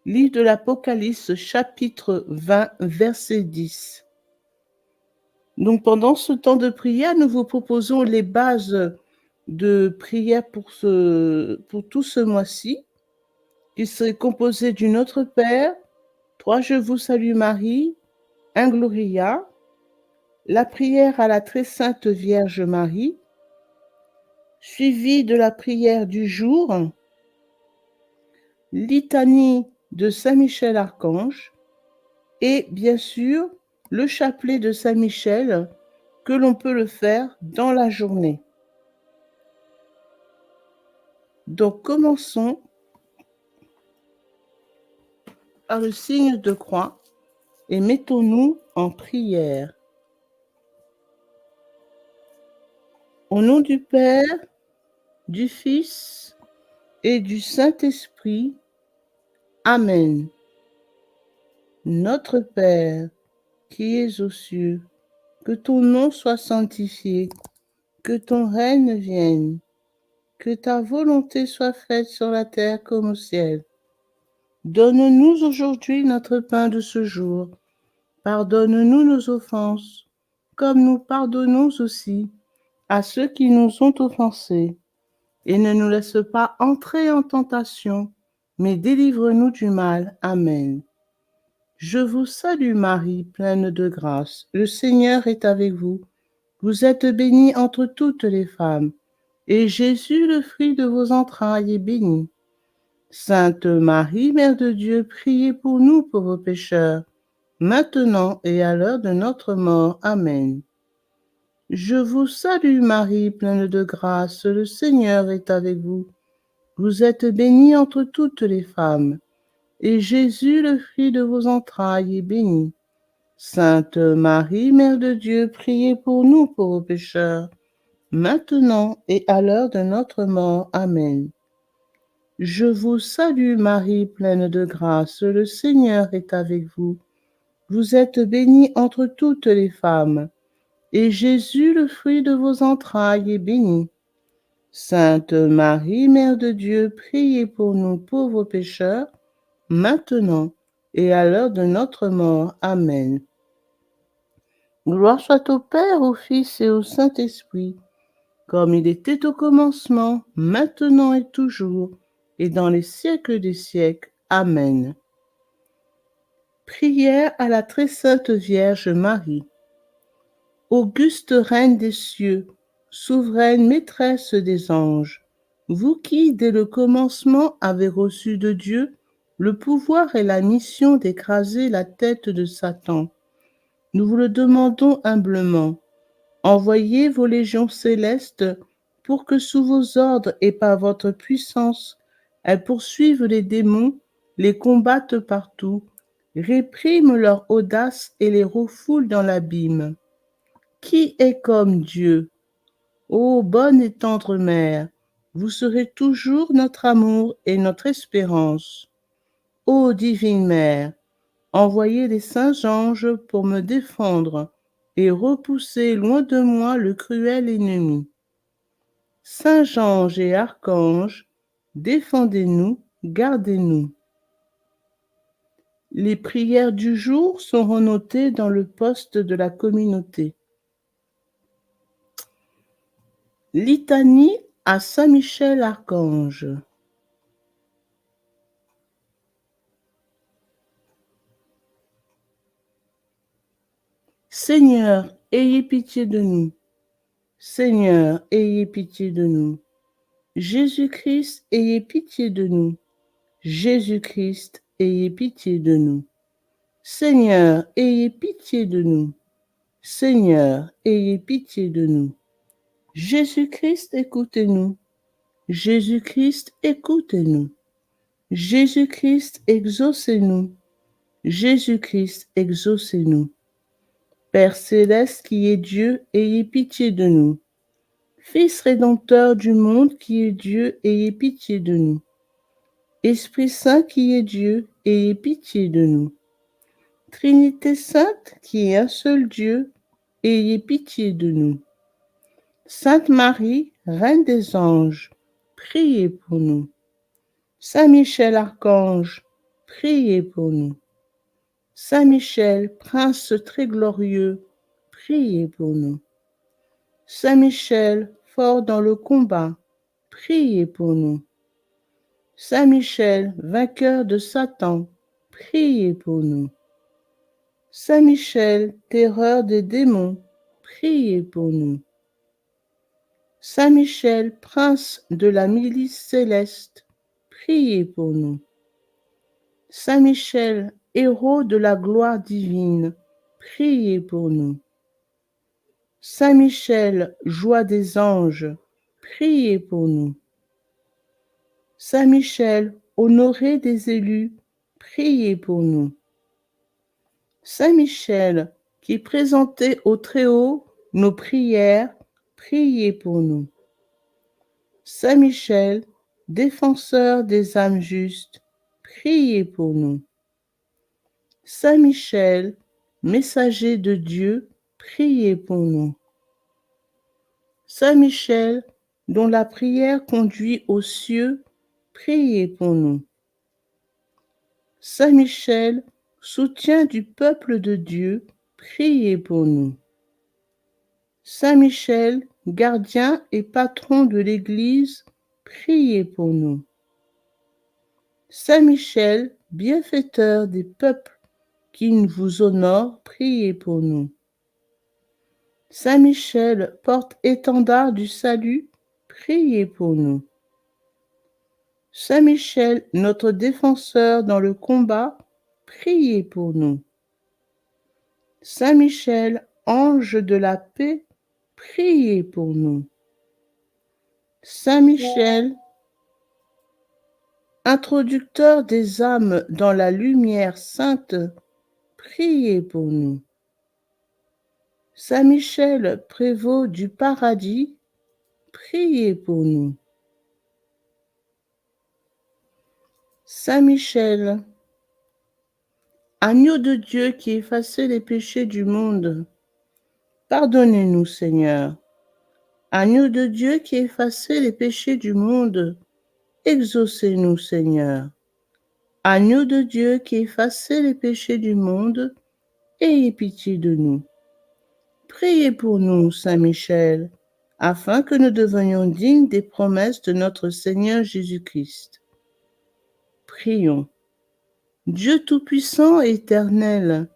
Livre de l'Apocalypse, chapitre 20, verset 10. Donc pendant ce temps de prière, nous vous proposons les bases de prière pour tout ce mois-ci, qui serait composé du Notre Père, 3 Je vous salue Marie, un Gloria, la prière à la très sainte Vierge Marie, suivi de la prière du jour, litanie de Saint Michel Archange et bien sûr le chapelet de Saint Michel que l'on peut le faire dans la journée. Donc commençons par le signe de croix et mettons-nous en prière. Au nom du Père, du Fils et du Saint-Esprit. Amen. Notre Père, qui es aux cieux, que ton nom soit sanctifié, que ton règne vienne, que ta volonté soit faite sur la terre comme au ciel. Donne-nous aujourd'hui notre pain de ce jour. Pardonne-nous nos offenses, comme nous pardonnons aussi à ceux qui nous ont offensés. Et ne nous laisse pas entrer en tentation, mais délivre-nous du mal. Amen. Je vous salue Marie, pleine de grâce. Le Seigneur est avec vous. Vous êtes bénie entre toutes les femmes, et Jésus, le fruit de vos entrailles, est béni. Sainte Marie, Mère de Dieu, priez pour nous pauvres pécheurs, maintenant et à l'heure de notre mort. Amen. Je vous salue Marie, pleine de grâce, le Seigneur est avec vous. Vous êtes bénie entre toutes les femmes, et Jésus, le fruit de vos entrailles, est béni. Sainte Marie, Mère de Dieu, priez pour nous pauvres pécheurs, maintenant et à l'heure de notre mort. Amen. Je vous salue Marie, pleine de grâce, le Seigneur est avec vous. Vous êtes bénie entre toutes les femmes, et Jésus, le fruit de vos entrailles, est béni. Sainte Marie, Mère de Dieu, priez pour nous pauvres pécheurs, maintenant et à l'heure de notre mort. Amen. Gloire soit au Père, au Fils et au Saint-Esprit, comme il était au commencement, maintenant et toujours, et dans les siècles des siècles. Amen. Prière à la très sainte Vierge Marie. Auguste Reine des cieux, souveraine maîtresse des anges, vous qui, dès le commencement, avez reçu de Dieu le pouvoir et la mission d'écraser la tête de Satan, nous vous le demandons humblement. Envoyez vos légions célestes pour que sous vos ordres et par votre puissance, elles poursuivent les démons, les combattent partout, répriment leur audace et les refoulent dans l'abîme. Qui est comme Dieu? Ô bonne et tendre Mère, vous serez toujours notre amour et notre espérance. Ô divine Mère, envoyez les saints anges pour me défendre et repousser loin de moi le cruel ennemi. Saints anges et archanges, défendez-nous, gardez-nous. Les prières du jour seront notées dans le poste de la communauté. Litanie à Saint Michel Archange. Seigneur, ayez pitié de nous. Seigneur, ayez pitié de nous. Jésus-Christ, ayez pitié de nous. Jésus-Christ, ayez pitié de nous. Seigneur, ayez pitié de nous. Seigneur, ayez pitié de nous. Jésus-Christ, écoutez-nous. Jésus-Christ, écoutez-nous. Jésus-Christ, exaucez-nous. Jésus-Christ, exaucez-nous. Père céleste qui est Dieu, ayez pitié de nous. Fils rédempteur du monde qui est Dieu, ayez pitié de nous. Esprit Saint qui est Dieu, ayez pitié de nous. Trinité sainte qui est un seul Dieu, ayez pitié de nous. Sainte Marie, Reine des anges, priez pour nous. Saint Michel Archange, priez pour nous. Saint Michel, Prince très glorieux, priez pour nous. Saint Michel, fort dans le combat, priez pour nous. Saint Michel, vainqueur de Satan, priez pour nous. Saint Michel, terreur des démons, priez pour nous. Saint Michel, prince de la milice céleste, priez pour nous. Saint Michel, héros de la gloire divine, priez pour nous. Saint Michel, joie des anges, priez pour nous. Saint Michel, honoré des élus, priez pour nous. Saint Michel, qui présentait au Très-Haut nos prières, priez pour nous. Saint Michel, défenseur des âmes justes, priez pour nous. Saint Michel, messager de Dieu, priez pour nous. Saint Michel, dont la prière conduit aux cieux, priez pour nous. Saint Michel, soutien du peuple de Dieu, priez pour nous. Saint Michel, gardien et patron de l'Église, priez pour nous. Saint Michel, bienfaiteur des peuples qui vous honorent, priez pour nous. Saint Michel, porte-étendard du salut, priez pour nous. Saint Michel, notre défenseur dans le combat, priez pour nous. Saint Michel, ange de la paix, priez pour nous. Saint Michel, introducteur des âmes dans la lumière sainte, priez pour nous. Saint Michel, prévôt du paradis, priez pour nous. Saint Michel, agneau de Dieu qui effacez les péchés du monde, pardonnez-nous, Seigneur. Agneau de Dieu qui effacez les péchés du monde, exaucez-nous, Seigneur. Agneau de Dieu qui effacez les péchés du monde, ayez pitié de nous. Priez pour nous, Saint Michel, afin que nous devenions dignes des promesses de notre Seigneur Jésus-Christ. Prions. Dieu Tout-Puissant et Éternel,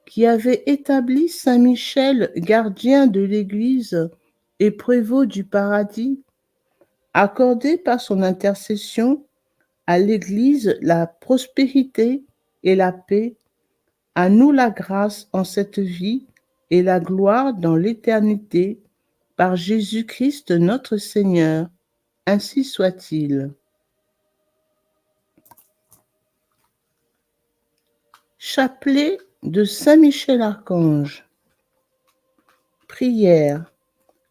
qui avait établi Saint Michel, gardien de l'Église et prévôt du paradis, accordez par son intercession à l'Église la prospérité et la paix, à nous la grâce en cette vie et la gloire dans l'éternité, par Jésus-Christ notre Seigneur. Ainsi soit-il. Chapelet de Saint Michel Archange. Prière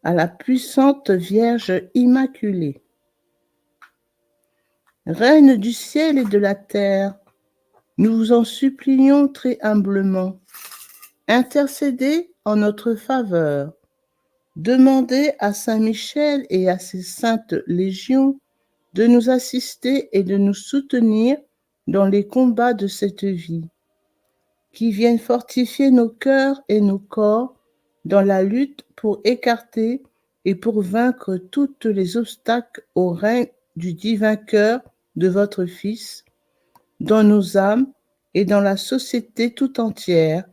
à la puissante Vierge Immaculée. Reine du ciel et de la terre, nous vous en supplions très humblement. Intercédez en notre faveur. Demandez à Saint Michel et à ses saintes légions de nous assister et de nous soutenir dans les combats de cette vie, qui viennent fortifier nos cœurs et nos corps dans la lutte pour écarter et pour vaincre tous les obstacles au règne du divin cœur de votre Fils, dans nos âmes et dans la société tout entière.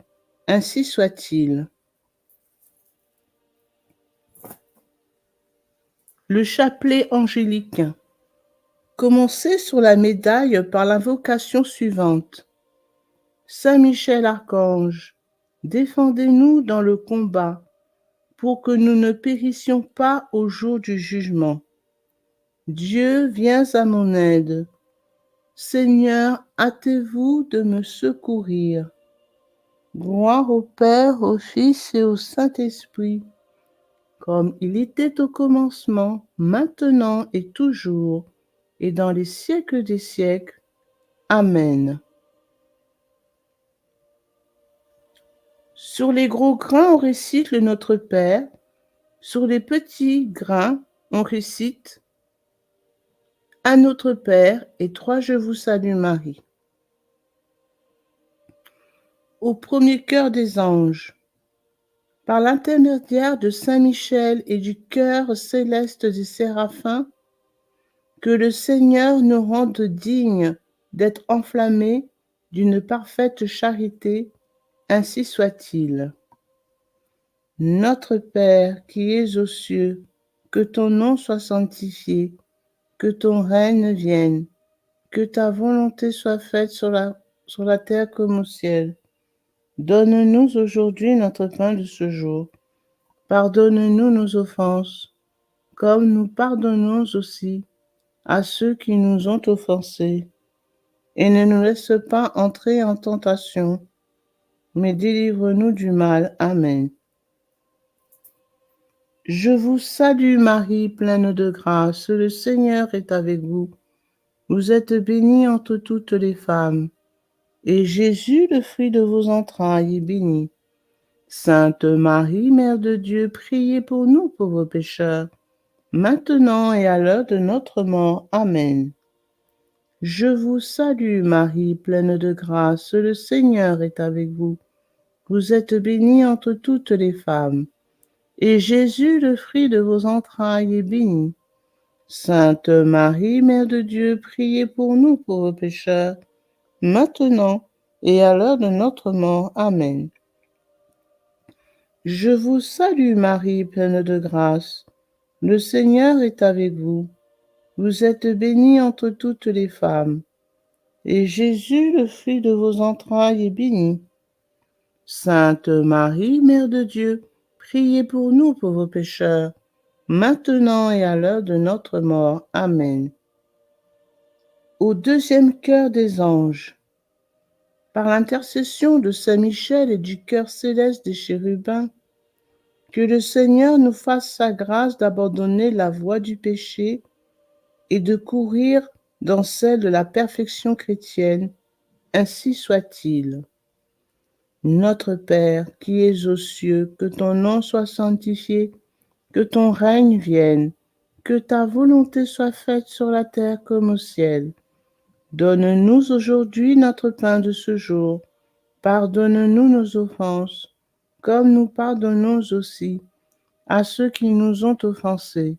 Ainsi soit-il. Le chapelet angélique. Commencez sur la médaille par l'invocation suivante. Saint Michel Archange, défendez-nous dans le combat, pour que nous ne périssions pas au jour du jugement. Dieu, viens à mon aide. Seigneur, hâtez-vous de me secourir. Gloire au Père, au Fils et au Saint-Esprit, comme il était au commencement, maintenant et toujours, et dans les siècles des siècles. Amen. Sur les gros grains, on récite le Notre Père. Sur les petits grains, on récite à notre Père et trois Je vous salue Marie. Au premier chœur des anges, par l'intermédiaire de Saint Michel et du chœur céleste des séraphins, que le Seigneur nous rende dignes d'être enflammés d'une parfaite charité, ainsi soit-il. Notre Père qui es aux cieux, que ton nom soit sanctifié, que ton règne vienne, que ta volonté soit faite sur la terre comme au ciel. Donne-nous aujourd'hui notre pain de ce jour. Pardonne-nous nos offenses, comme nous pardonnons aussi à ceux qui nous ont offensés. Et ne nous laisse pas entrer en tentation, mais délivre-nous du mal. Amen. Je vous salue Marie, pleine de grâce, le Seigneur est avec vous. Vous êtes bénie entre toutes les femmes, et Jésus, le fruit de vos entrailles, est béni. Sainte Marie, Mère de Dieu, priez pour nous pauvres pécheurs, maintenant et à l'heure de notre mort. Amen. Je vous salue Marie, pleine de grâce, le Seigneur est avec vous. Vous êtes bénie entre toutes les femmes, et Jésus, le fruit de vos entrailles, est béni. Sainte Marie, Mère de Dieu, priez pour nous pauvres pécheurs, maintenant et à l'heure de notre mort. Amen. Je vous salue Marie, pleine de grâce. Le Seigneur est avec vous. Vous êtes bénie entre toutes les femmes, et Jésus, le fruit de vos entrailles, est béni. Sainte Marie, Mère de Dieu, priez pour nous pauvres pécheurs, maintenant et à l'heure de notre mort. Amen. Au deuxième chœur des anges, par l'intercession de Saint Michel et du chœur céleste des chérubins, que le Seigneur nous fasse sa grâce d'abandonner la voie du péché et de courir dans celle de la perfection chrétienne, ainsi soit-il. Notre Père, qui es aux cieux, que ton nom soit sanctifié, que ton règne vienne, que ta volonté soit faite sur la terre comme au ciel. Donne-nous aujourd'hui notre pain de ce jour. Pardonne-nous nos offenses, comme nous pardonnons aussi à ceux qui nous ont offensés.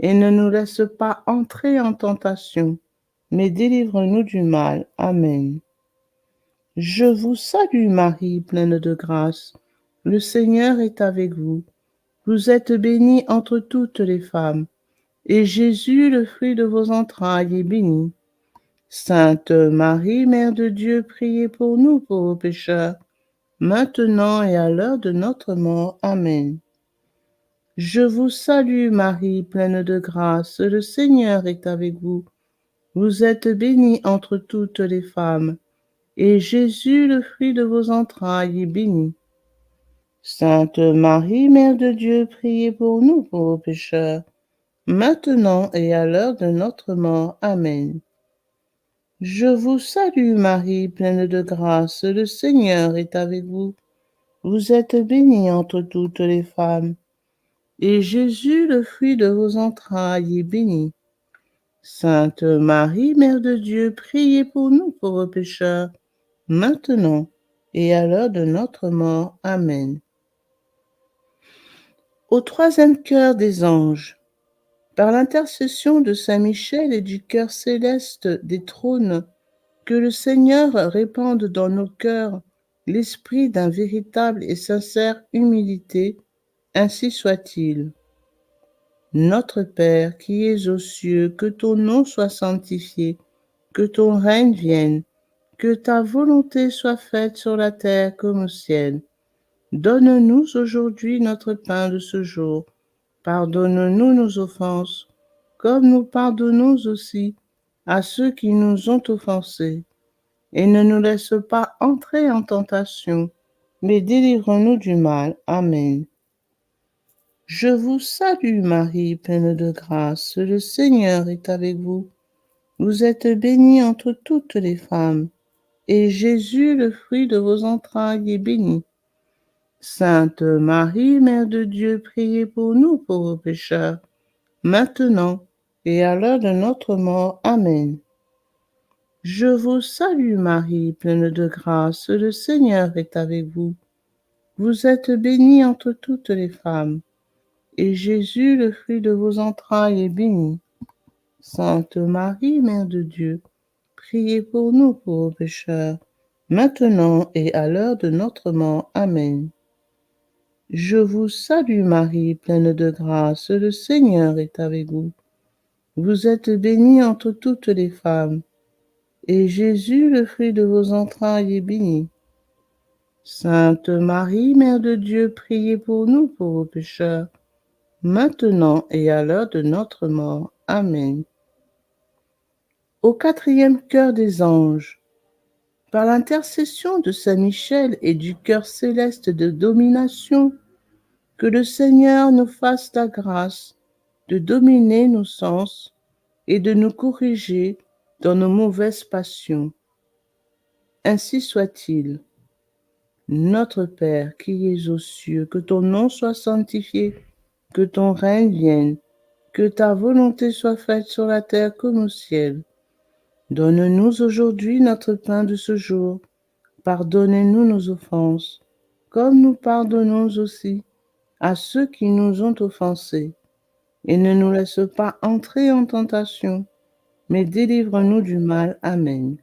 Et ne nous laisse pas entrer en tentation, mais délivre-nous du mal. Amen. Je vous salue Marie, pleine de grâce. Le Seigneur est avec vous. Vous êtes bénie entre toutes les femmes, et Jésus, le fruit de vos entrailles, est béni. Sainte Marie, Mère de Dieu, priez pour nous pauvres pécheurs, maintenant et à l'heure de notre mort. Amen. Je vous salue Marie, pleine de grâce, le Seigneur est avec vous. Vous êtes bénie entre toutes les femmes, et Jésus, le fruit de vos entrailles, est béni. Sainte Marie, Mère de Dieu, priez pour nous pauvres pécheurs, maintenant et à l'heure de notre mort. Amen. Je vous salue Marie, pleine de grâce, le Seigneur est avec vous. Vous êtes bénie entre toutes les femmes, et Jésus, le fruit de vos entrailles, est béni. Sainte Marie, Mère de Dieu, priez pour nous pauvres pécheurs, maintenant et à l'heure de notre mort. Amen. Au troisième chœur des anges, par l'intercession de Saint Michel et du chœur céleste des trônes, que le Seigneur répande dans nos cœurs l'esprit d'un véritable et sincère humilité, ainsi soit-il. Notre Père qui es aux cieux, que ton nom soit sanctifié, que ton règne vienne, que ta volonté soit faite sur la terre comme au ciel. Donne-nous aujourd'hui notre pain de ce jour. Pardonne-nous nos offenses, comme nous pardonnons aussi à ceux qui nous ont offensés, et ne nous laisse pas entrer en tentation, mais délivre-nous du mal. Amen. Je vous salue Marie, pleine de grâce, le Seigneur est avec vous. Vous êtes bénie entre toutes les femmes, et Jésus, le fruit de vos entrailles, est béni. Sainte Marie, Mère de Dieu, priez pour nous pauvres pécheurs, maintenant et à l'heure de notre mort. Amen. Je vous salue Marie, pleine de grâce, le Seigneur est avec vous. Vous êtes bénie entre toutes les femmes, et Jésus, le fruit de vos entrailles, est béni. Sainte Marie, Mère de Dieu, priez pour nous pauvres pécheurs, maintenant et à l'heure de notre mort. Amen. Je vous salue Marie, pleine de grâce, le Seigneur est avec vous. Vous êtes bénie entre toutes les femmes, et Jésus, le fruit de vos entrailles, est béni. Sainte Marie, Mère de Dieu, priez pour nous pauvres pécheurs, maintenant et à l'heure de notre mort. Amen. Au quatrième cœur des anges, par l'intercession de Saint Michel et du cœur céleste de domination, que le Seigneur nous fasse la grâce de dominer nos sens et de nous corriger dans nos mauvaises passions. Ainsi soit-il. Notre Père qui es aux cieux, que ton nom soit sanctifié, que ton règne vienne, que ta volonté soit faite sur la terre comme au ciel. Donne-nous aujourd'hui notre pain de ce jour. Pardonnez-nous nos offenses, comme nous pardonnons aussi à ceux qui nous ont offensés. Et ne nous laisse pas entrer en tentation, mais délivre-nous du mal. Amen.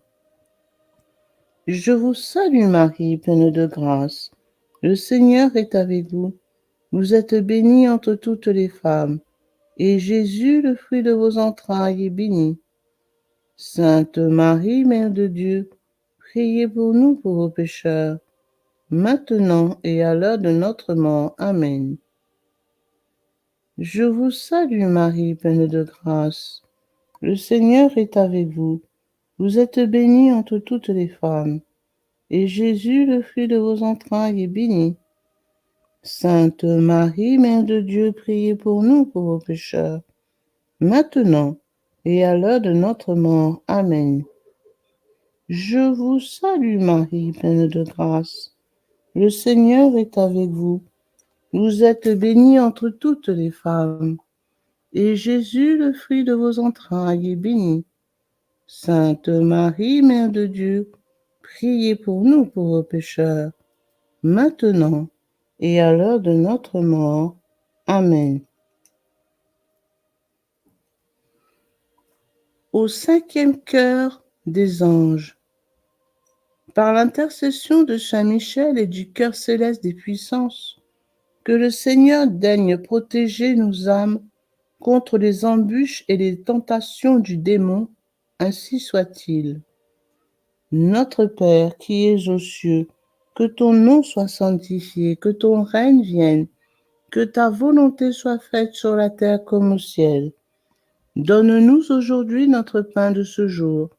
Je vous salue Marie, pleine de grâce. Le Seigneur est avec vous. Vous êtes bénie entre toutes les femmes, et Jésus, le fruit de vos entrailles, est béni. Sainte Marie, Mère de Dieu, priez pour nous pauvres pécheurs, maintenant et à l'heure de notre mort. Amen. Je vous salue Marie, pleine de grâce. Le Seigneur est avec vous. Vous êtes bénie entre toutes les femmes, et Jésus, le fruit de vos entrailles, est béni. Sainte Marie, Mère de Dieu, priez pour nous pauvres pécheurs, maintenant et à l'heure de notre mort. Amen. Je vous salue Marie, pleine de grâce. Le Seigneur est avec vous. Vous êtes bénie entre toutes les femmes, et Jésus, le fruit de vos entrailles, est béni. Sainte Marie, Mère de Dieu, priez pour nous pauvres pécheurs, maintenant et à l'heure de notre mort. Amen. Au cinquième cœur des anges, par l'intercession de Saint Michel et du cœur céleste des puissances, que le Seigneur daigne protéger nos âmes contre les embûches et les tentations du démon, ainsi soit-il. Notre Père qui es aux cieux, que ton nom soit sanctifié, que ton règne vienne, que ta volonté soit faite sur la terre comme au ciel. Donne-nous aujourd'hui notre pain de ce jour.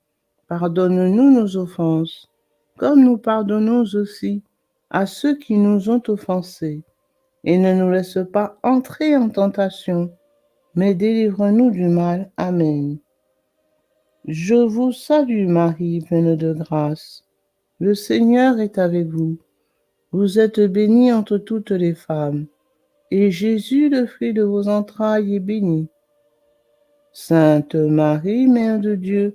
Pardonne-nous nos offenses, comme nous pardonnons aussi à ceux qui nous ont offensés. Et ne nous laisse pas entrer en tentation, mais délivre-nous du mal. Amen. Je vous salue Marie, pleine de grâce. Le Seigneur est avec vous. Vous êtes bénie entre toutes les femmes, et Jésus, le fruit de vos entrailles, est béni. Sainte Marie, Mère de Dieu,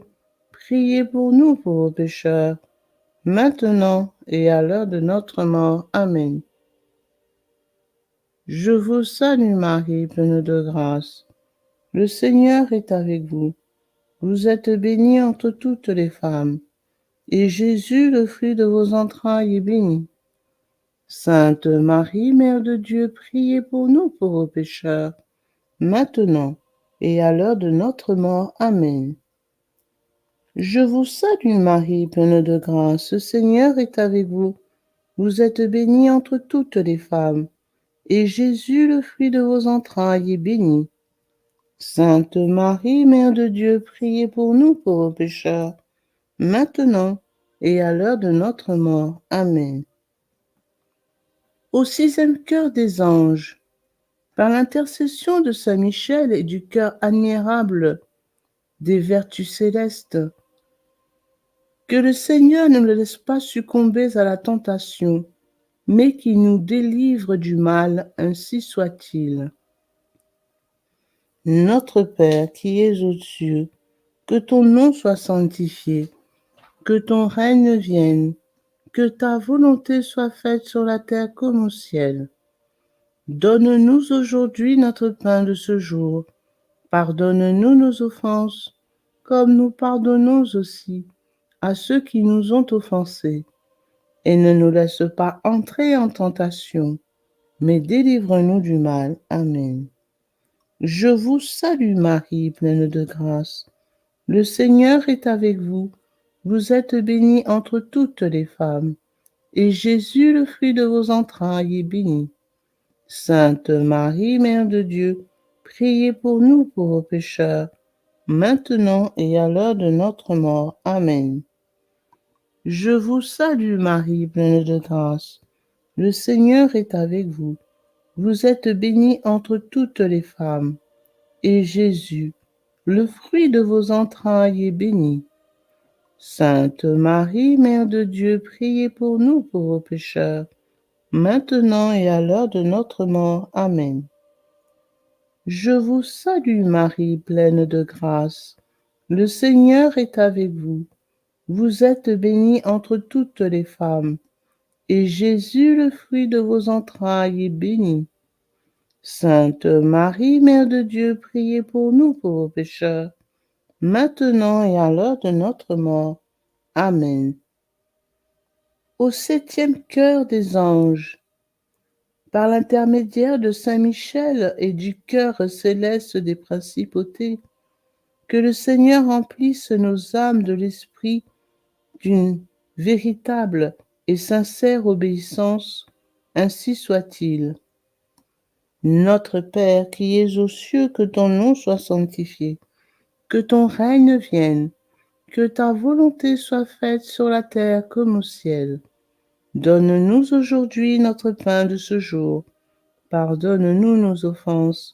priez pour nous pauvres pécheurs, maintenant et à l'heure de notre mort. Amen. Je vous salue Marie, pleine de grâce. Le Seigneur est avec vous. Vous êtes bénie entre toutes les femmes, et Jésus, le fruit de vos entrailles, est béni. Sainte Marie, Mère de Dieu, priez pour nous pauvres pécheurs, maintenant et à l'heure de notre mort. Amen. Je vous salue Marie, pleine de grâce, le Seigneur est avec vous. Vous êtes bénie entre toutes les femmes, et Jésus, le fruit de vos entrailles, est béni. Sainte Marie, Mère de Dieu, priez pour nous pauvres pécheurs, maintenant et à l'heure de notre mort. Amen. Au sixième cœur des anges, par l'intercession de Saint Michel et du cœur admirable des vertus célestes, que le Seigneur ne nous laisse pas succomber à la tentation, mais qu'il nous délivre du mal, ainsi soit-il. Notre Père qui es aux cieux, que ton nom soit sanctifié, que ton règne vienne, que ta volonté soit faite sur la terre comme au ciel. Donne-nous aujourd'hui notre pain de ce jour. Pardonne-nous nos offenses, comme nous pardonnons aussi à ceux qui nous ont offensés. Et ne nous laisse pas entrer en tentation, mais délivre-nous du mal. Amen. Je vous salue Marie, pleine de grâce. Le Seigneur est avec vous. Vous êtes bénie entre toutes les femmes, et Jésus, le fruit de vos entrailles, est béni. Sainte Marie, Mère de Dieu, priez pour nous pauvres pécheurs, maintenant et à l'heure de notre mort. Amen. Je vous salue Marie, pleine de grâce. Le Seigneur est avec vous. Vous êtes bénie entre toutes les femmes, et Jésus, le fruit de vos entrailles, est béni. Sainte Marie, Mère de Dieu, priez pour nous pauvres pécheurs, maintenant et à l'heure de notre mort. Amen. Je vous salue Marie, pleine de grâce. Le Seigneur est avec vous. Vous êtes bénie entre toutes les femmes, et Jésus, le fruit de vos entrailles, est béni. Sainte Marie, Mère de Dieu, priez pour nous pauvres pécheurs, maintenant et à l'heure de notre mort. Amen. Au septième cœur des anges, par l'intermédiaire de Saint Michel et du cœur céleste des principautés, que le Seigneur remplisse nos âmes de l'esprit d'une véritable et sincère obéissance, ainsi soit-il. Notre Père qui es aux cieux, que ton nom soit sanctifié, que ton règne vienne, que ta volonté soit faite sur la terre comme au ciel. Donne-nous aujourd'hui notre pain de ce jour. Pardonne-nous nos offenses,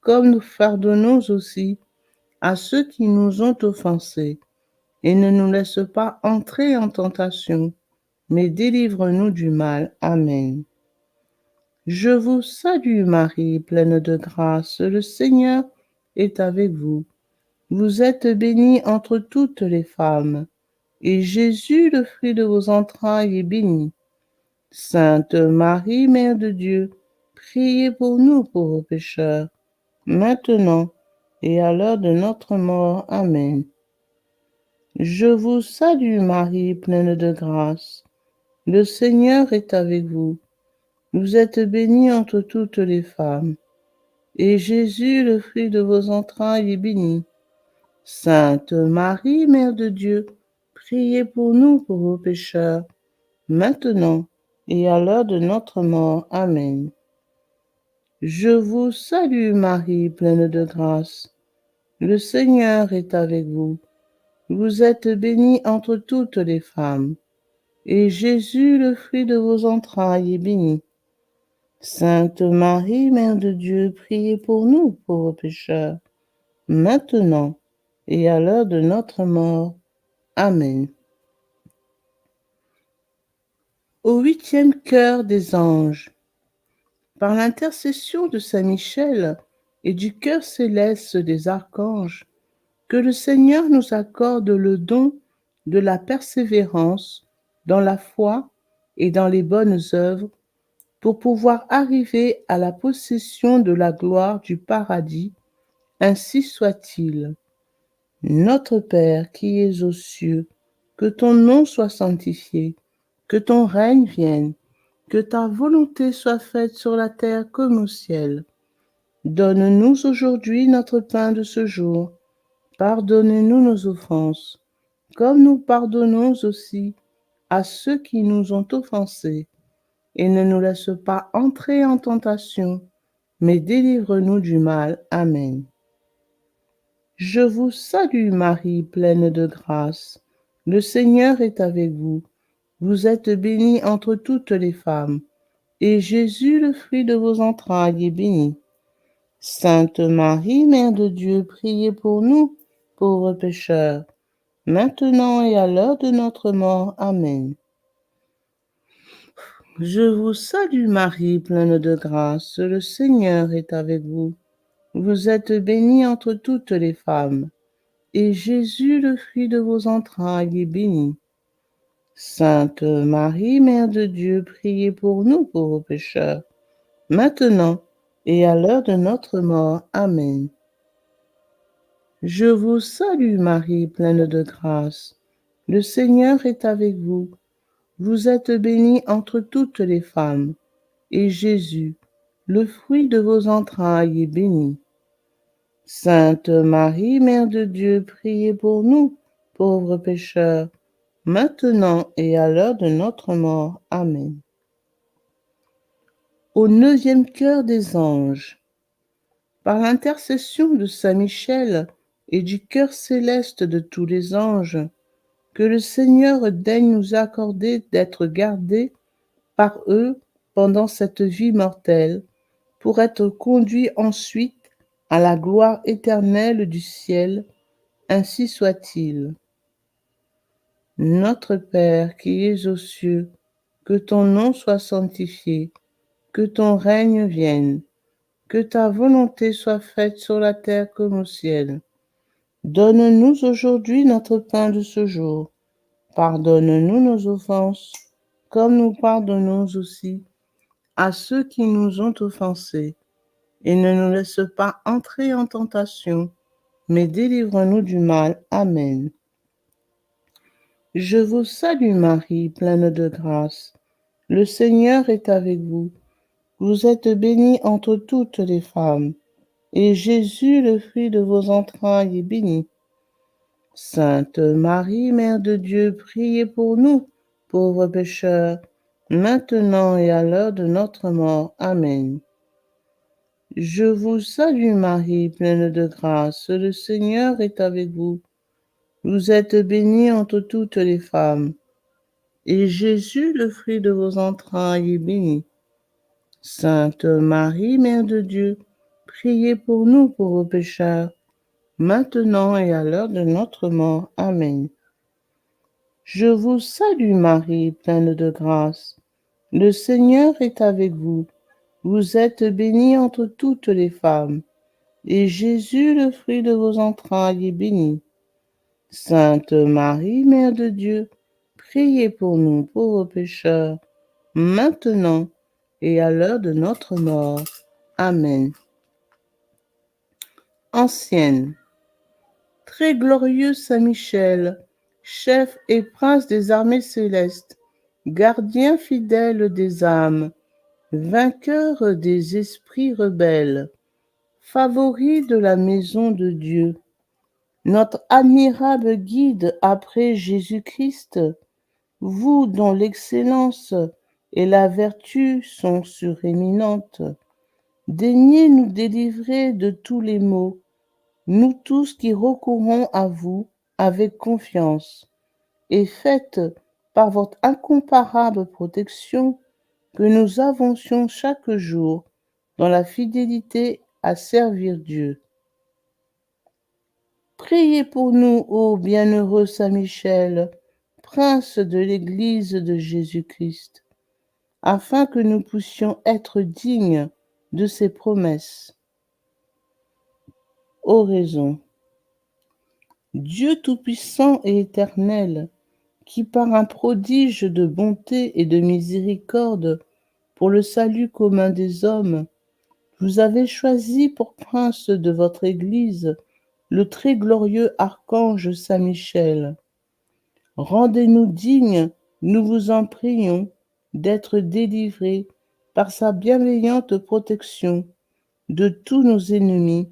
comme nous pardonnons aussi à ceux qui nous ont offensés. Et ne nous laisse pas entrer en tentation, mais délivre-nous du mal. Amen. Je vous salue Marie, pleine de grâce, le Seigneur est avec vous. Vous êtes bénie entre toutes les femmes, et Jésus, le fruit de vos entrailles, est béni. Sainte Marie, Mère de Dieu, priez pour nous pauvres pécheurs, maintenant et à l'heure de notre mort. Amen. Je vous salue Marie, pleine de grâce. Le Seigneur est avec vous. Vous êtes bénie entre toutes les femmes, et Jésus, le fruit de vos entrailles, est béni. Sainte Marie, Mère de Dieu, priez pour nous pauvres pécheurs, maintenant et à l'heure de notre mort. Amen. Je vous salue Marie, pleine de grâce. Le Seigneur est avec vous. Vous êtes bénie entre toutes les femmes, et Jésus, le fruit de vos entrailles, est béni. Sainte Marie, Mère de Dieu, priez pour nous pauvres pécheurs, maintenant et à l'heure de notre mort. Amen. Au huitième cœur des anges, par l'intercession de Saint Michel et du cœur céleste des archanges, que le Seigneur nous accorde le don de la persévérance dans la foi et dans les bonnes œuvres pour pouvoir arriver à la possession de la gloire du paradis, ainsi soit-il. Notre Père qui es aux cieux, que ton nom soit sanctifié, que ton règne vienne, que ta volonté soit faite sur la terre comme au ciel. Donne-nous aujourd'hui notre pain de ce jour. Pardonne-nous nos offenses, comme nous pardonnons aussi à ceux qui nous ont offensés. Et ne nous laisse pas entrer en tentation, mais délivre-nous du mal. Amen. Je vous salue Marie, pleine de grâce. Le Seigneur est avec vous. Vous êtes bénie entre toutes les femmes, et Jésus, le fruit de vos entrailles, est béni. Sainte Marie, Mère de Dieu, priez pour nous, pauvres pécheurs, maintenant et à l'heure de notre mort. Amen. Je vous salue Marie, pleine de grâce. Le Seigneur est avec vous. Vous êtes bénie entre toutes les femmes, et Jésus, le fruit de vos entrailles, est béni. Sainte Marie, Mère de Dieu, priez pour nous pauvres pécheurs, maintenant et à l'heure de notre mort. Amen. Je vous salue Marie, pleine de grâce. Le Seigneur est avec vous. Vous êtes bénie entre toutes les femmes, et Jésus, le fruit de vos entrailles, est béni. Sainte Marie, Mère de Dieu, priez pour nous, pauvres pécheurs, maintenant et à l'heure de notre mort. Amen. Au 9e cœur des anges, par l'intercession de Saint Michel et du cœur céleste de tous les anges, que le Seigneur daigne nous accorder d'être gardés par eux pendant cette vie mortelle, pour être conduits ensuite à la gloire éternelle du ciel, ainsi soit-il. Notre Père qui es aux cieux, que ton nom soit sanctifié, que ton règne vienne, que ta volonté soit faite sur la terre comme au ciel. Donne-nous aujourd'hui notre pain de ce jour. Pardonne-nous nos offenses, comme nous pardonnons aussi à ceux qui nous ont offensés. Et ne nous laisse pas entrer en tentation, mais délivre-nous du mal. Amen. Je vous salue Marie, pleine de grâce. Le Seigneur est avec vous. Vous êtes bénie entre toutes les femmes, et Jésus, le fruit de vos entrailles, est béni. Sainte Marie, Mère de Dieu, priez pour nous, pauvres pécheurs, maintenant et à l'heure de notre mort. Amen. Je vous salue Marie, pleine de grâce, le Seigneur est avec vous. Vous êtes bénie entre toutes les femmes, et Jésus, le fruit de vos entrailles, est béni. Sainte Marie, Mère de Dieu, priez pour nous pauvres pécheurs, maintenant et à l'heure de notre mort. Amen. Je vous salue Marie, pleine de grâce. Le Seigneur est avec vous. Vous êtes bénie entre toutes les femmes, et Jésus, le fruit de vos entrailles, est béni. Sainte Marie, Mère de Dieu, priez pour nous pauvres pécheurs, maintenant et à l'heure de notre mort. Amen. Ancienne. Très glorieux Saint Michel, chef et prince des armées célestes, gardien fidèle des âmes, vainqueur des esprits rebelles, favori de la maison de Dieu, notre admirable guide après Jésus-Christ, vous dont l'excellence et la vertu sont suréminentes, daignez nous délivrer de tous les maux, nous tous qui recourons à vous avec confiance, et faites par votre incomparable protection que nous avancions chaque jour dans la fidélité à servir Dieu. Priez pour nous, ô bienheureux Saint Michel, prince de l'Église de Jésus-Christ, afin que nous puissions être dignes de ses promesses. Oraison. Dieu Tout-Puissant et Éternel, qui par un prodige de bonté et de miséricorde pour le salut commun des hommes, vous avez choisi pour prince de votre Église le très glorieux archange Saint Michel. Rendez-nous dignes, nous vous en prions, d'être délivrés par sa bienveillante protection de tous nos ennemis,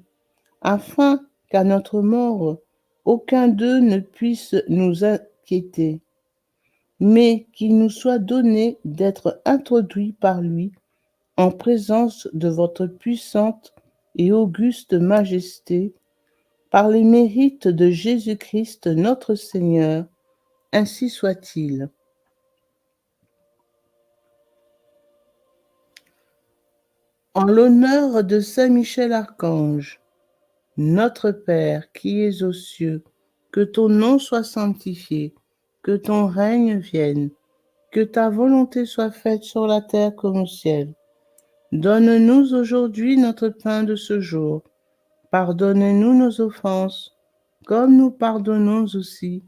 afin qu'à notre mort, aucun d'eux ne puisse nous inquiéter, mais qu'il nous soit donné d'être introduits par lui en présence de votre puissante et auguste majesté, par les mérites de Jésus-Christ notre Seigneur, ainsi soit-il. En l'honneur de Saint Michel Archange, notre Père qui es aux cieux, que ton nom soit sanctifié, que ton règne vienne, que ta volonté soit faite sur la terre comme au ciel. Donne-nous aujourd'hui notre pain de ce jour. Pardonne-nous nos offenses, comme nous pardonnons aussi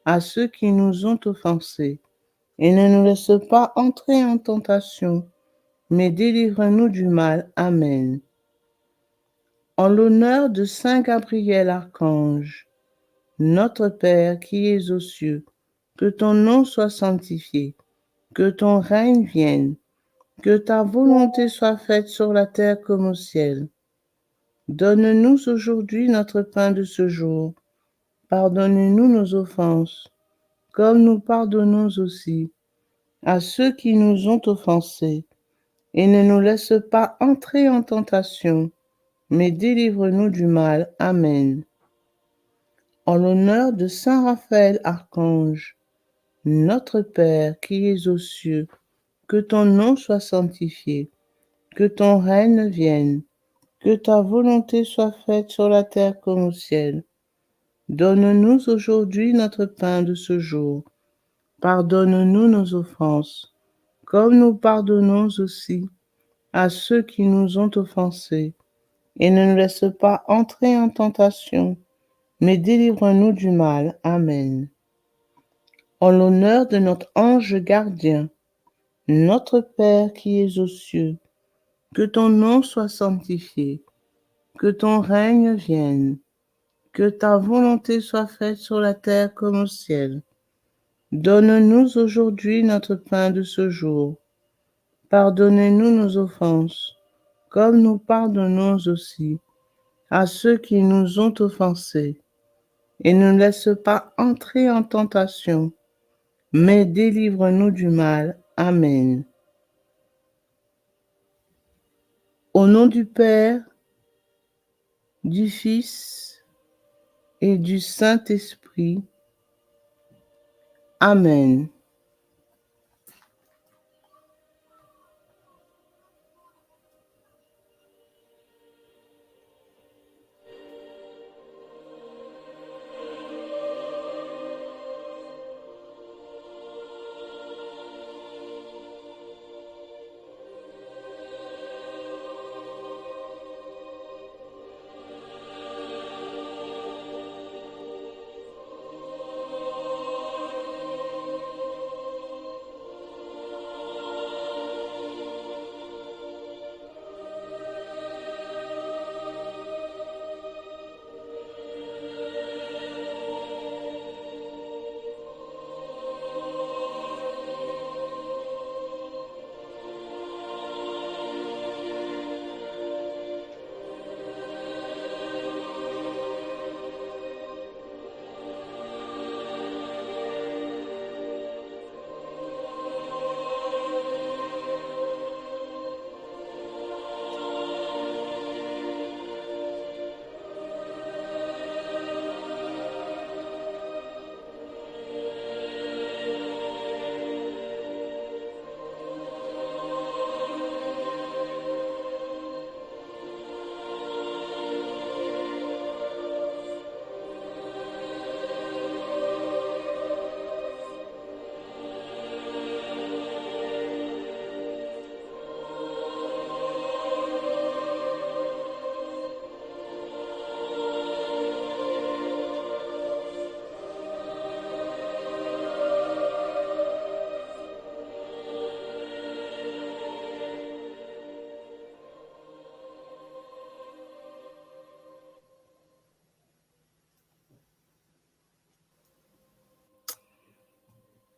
à ceux qui nous ont offensés. Et ne nous laisse pas entrer en tentation, mais délivre-nous du mal. Amen. En l'honneur de Saint Gabriel Archange, notre Père qui es aux cieux, que ton nom soit sanctifié, que ton règne vienne, que ta volonté soit faite sur la terre comme au ciel. Donne-nous aujourd'hui notre pain de ce jour. Pardonne-nous nos offenses, comme nous pardonnons aussi à ceux qui nous ont offensés. Et ne nous laisse pas entrer en tentation, mais délivre-nous du mal. Amen. En l'honneur de Saint Raphaël Archange, notre Père qui es aux cieux, que ton nom soit sanctifié, que ton règne vienne, que ta volonté soit faite sur la terre comme au ciel. Donne-nous aujourd'hui notre pain de ce jour. Pardonne-nous nos offenses, comme nous pardonnons aussi à ceux qui nous ont offensés. Et ne nous laisse pas entrer en tentation, mais délivre-nous du mal. Amen. En l'honneur de notre ange gardien, notre Père qui es aux cieux, que ton nom soit sanctifié, que ton règne vienne, que ta volonté soit faite sur la terre comme au ciel. Donne-nous aujourd'hui notre pain de ce jour. Pardonnez-nous nos offenses, comme nous pardonnons aussi à ceux qui nous ont offensés. Et ne nous laisse pas entrer en tentation, mais délivre-nous du mal. Amen. Au nom du Père, du Fils et du Saint-Esprit. Amen.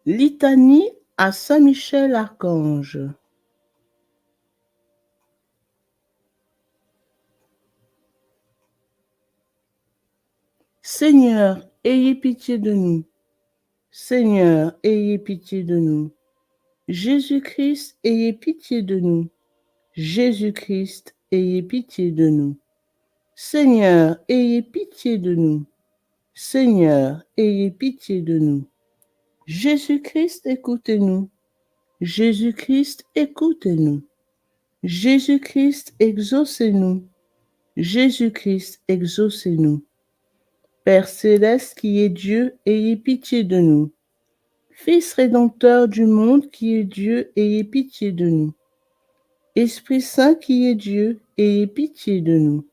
Litanie à Saint Michel Archange. Seigneur, ayez pitié de nous. Seigneur, ayez pitié de nous. Jésus-Christ, ayez pitié de nous. Jésus-Christ, ayez pitié de nous. Seigneur, ayez pitié de nous. Seigneur, ayez pitié de nous. Jésus-Christ, écoutez-nous. Jésus-Christ, écoutez-nous. Jésus-Christ, exaucez-nous. Jésus-Christ, exaucez-nous. Père céleste qui est Dieu, ayez pitié de nous. Fils rédempteur du monde qui est Dieu, ayez pitié de nous. Esprit Saint qui est Dieu, ayez pitié de nous.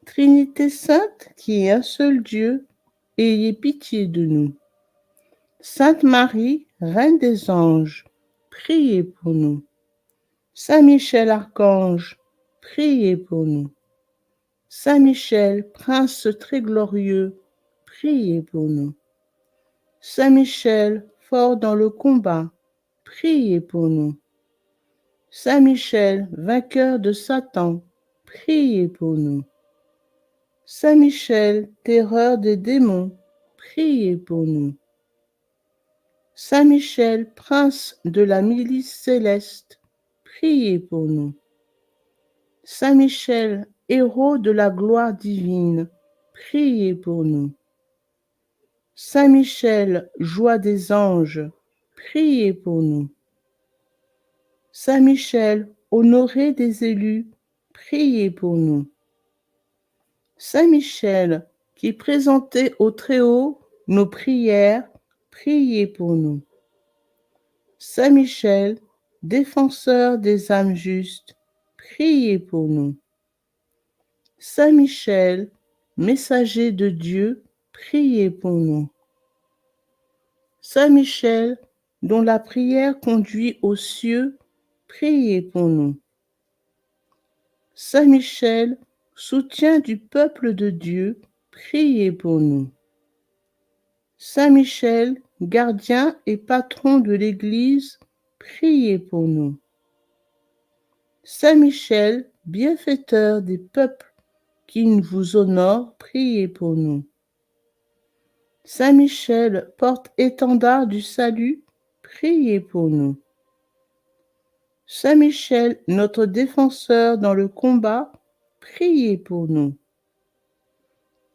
Trinité sainte qui est un seul Dieu, ayez pitié de nous. Sainte Marie, Reine des anges, priez pour nous. Saint Michel Archange, priez pour nous. Saint Michel, Prince très glorieux, priez pour nous. Saint Michel, fort dans le combat, priez pour nous. Saint Michel, vainqueur de Satan, priez pour nous. Saint Michel, terreur des démons, priez pour nous. Saint Michel, prince de la milice céleste, priez pour nous. Saint Michel, héros de la gloire divine, priez pour nous. Saint Michel, joie des anges, priez pour nous. Saint Michel, honoré des élus, priez pour nous. Saint Michel, qui présentait au Très-Haut nos prières, priez pour nous. Saint Michel, défenseur des âmes justes, priez pour nous. Saint Michel, messager de Dieu, priez pour nous. Saint Michel, dont la prière conduit aux cieux, priez pour nous. Saint Michel, soutien du peuple de Dieu, priez pour nous. Saint Michel, gardien et patron de l'Église, priez pour nous. Saint Michel, bienfaiteur des peuples qui vous honorent, priez pour nous. Saint Michel, porte-étendard du salut, priez pour nous. Saint Michel, notre défenseur dans le combat, priez pour nous.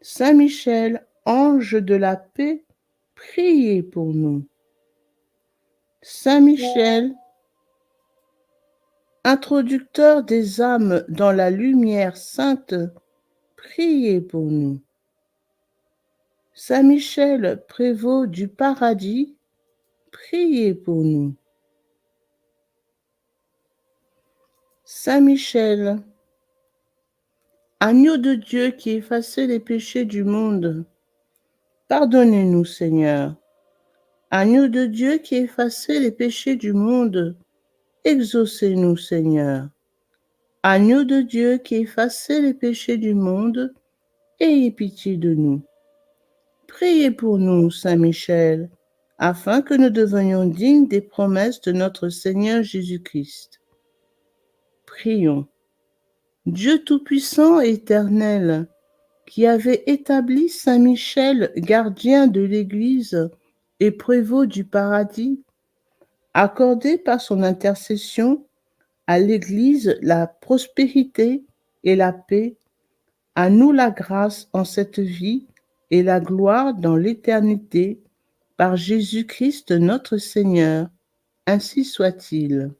Saint Michel, ange de la paix, priez pour nous. Saint Michel, introducteur des âmes dans la lumière sainte, priez pour nous. Saint Michel, prévôt du paradis, priez pour nous. Saint Michel, agneau de Dieu qui effacez les péchés du monde, pardonnez-nous, Seigneur. Agneau de Dieu qui effacez les péchés du monde, exaucez-nous, Seigneur. Agneau de Dieu qui effacez les péchés du monde, ayez pitié de nous. Priez pour nous, Saint Michel, afin que nous devenions dignes des promesses de notre Seigneur Jésus-Christ. Prions. Dieu Tout-Puissant et Éternel, qui avait établi Saint Michel, gardien de l'Église et prévôt du paradis, accordez par son intercession à l'Église la prospérité et la paix, à nous la grâce en cette vie et la gloire dans l'éternité, par Jésus-Christ notre Seigneur. Ainsi soit-il.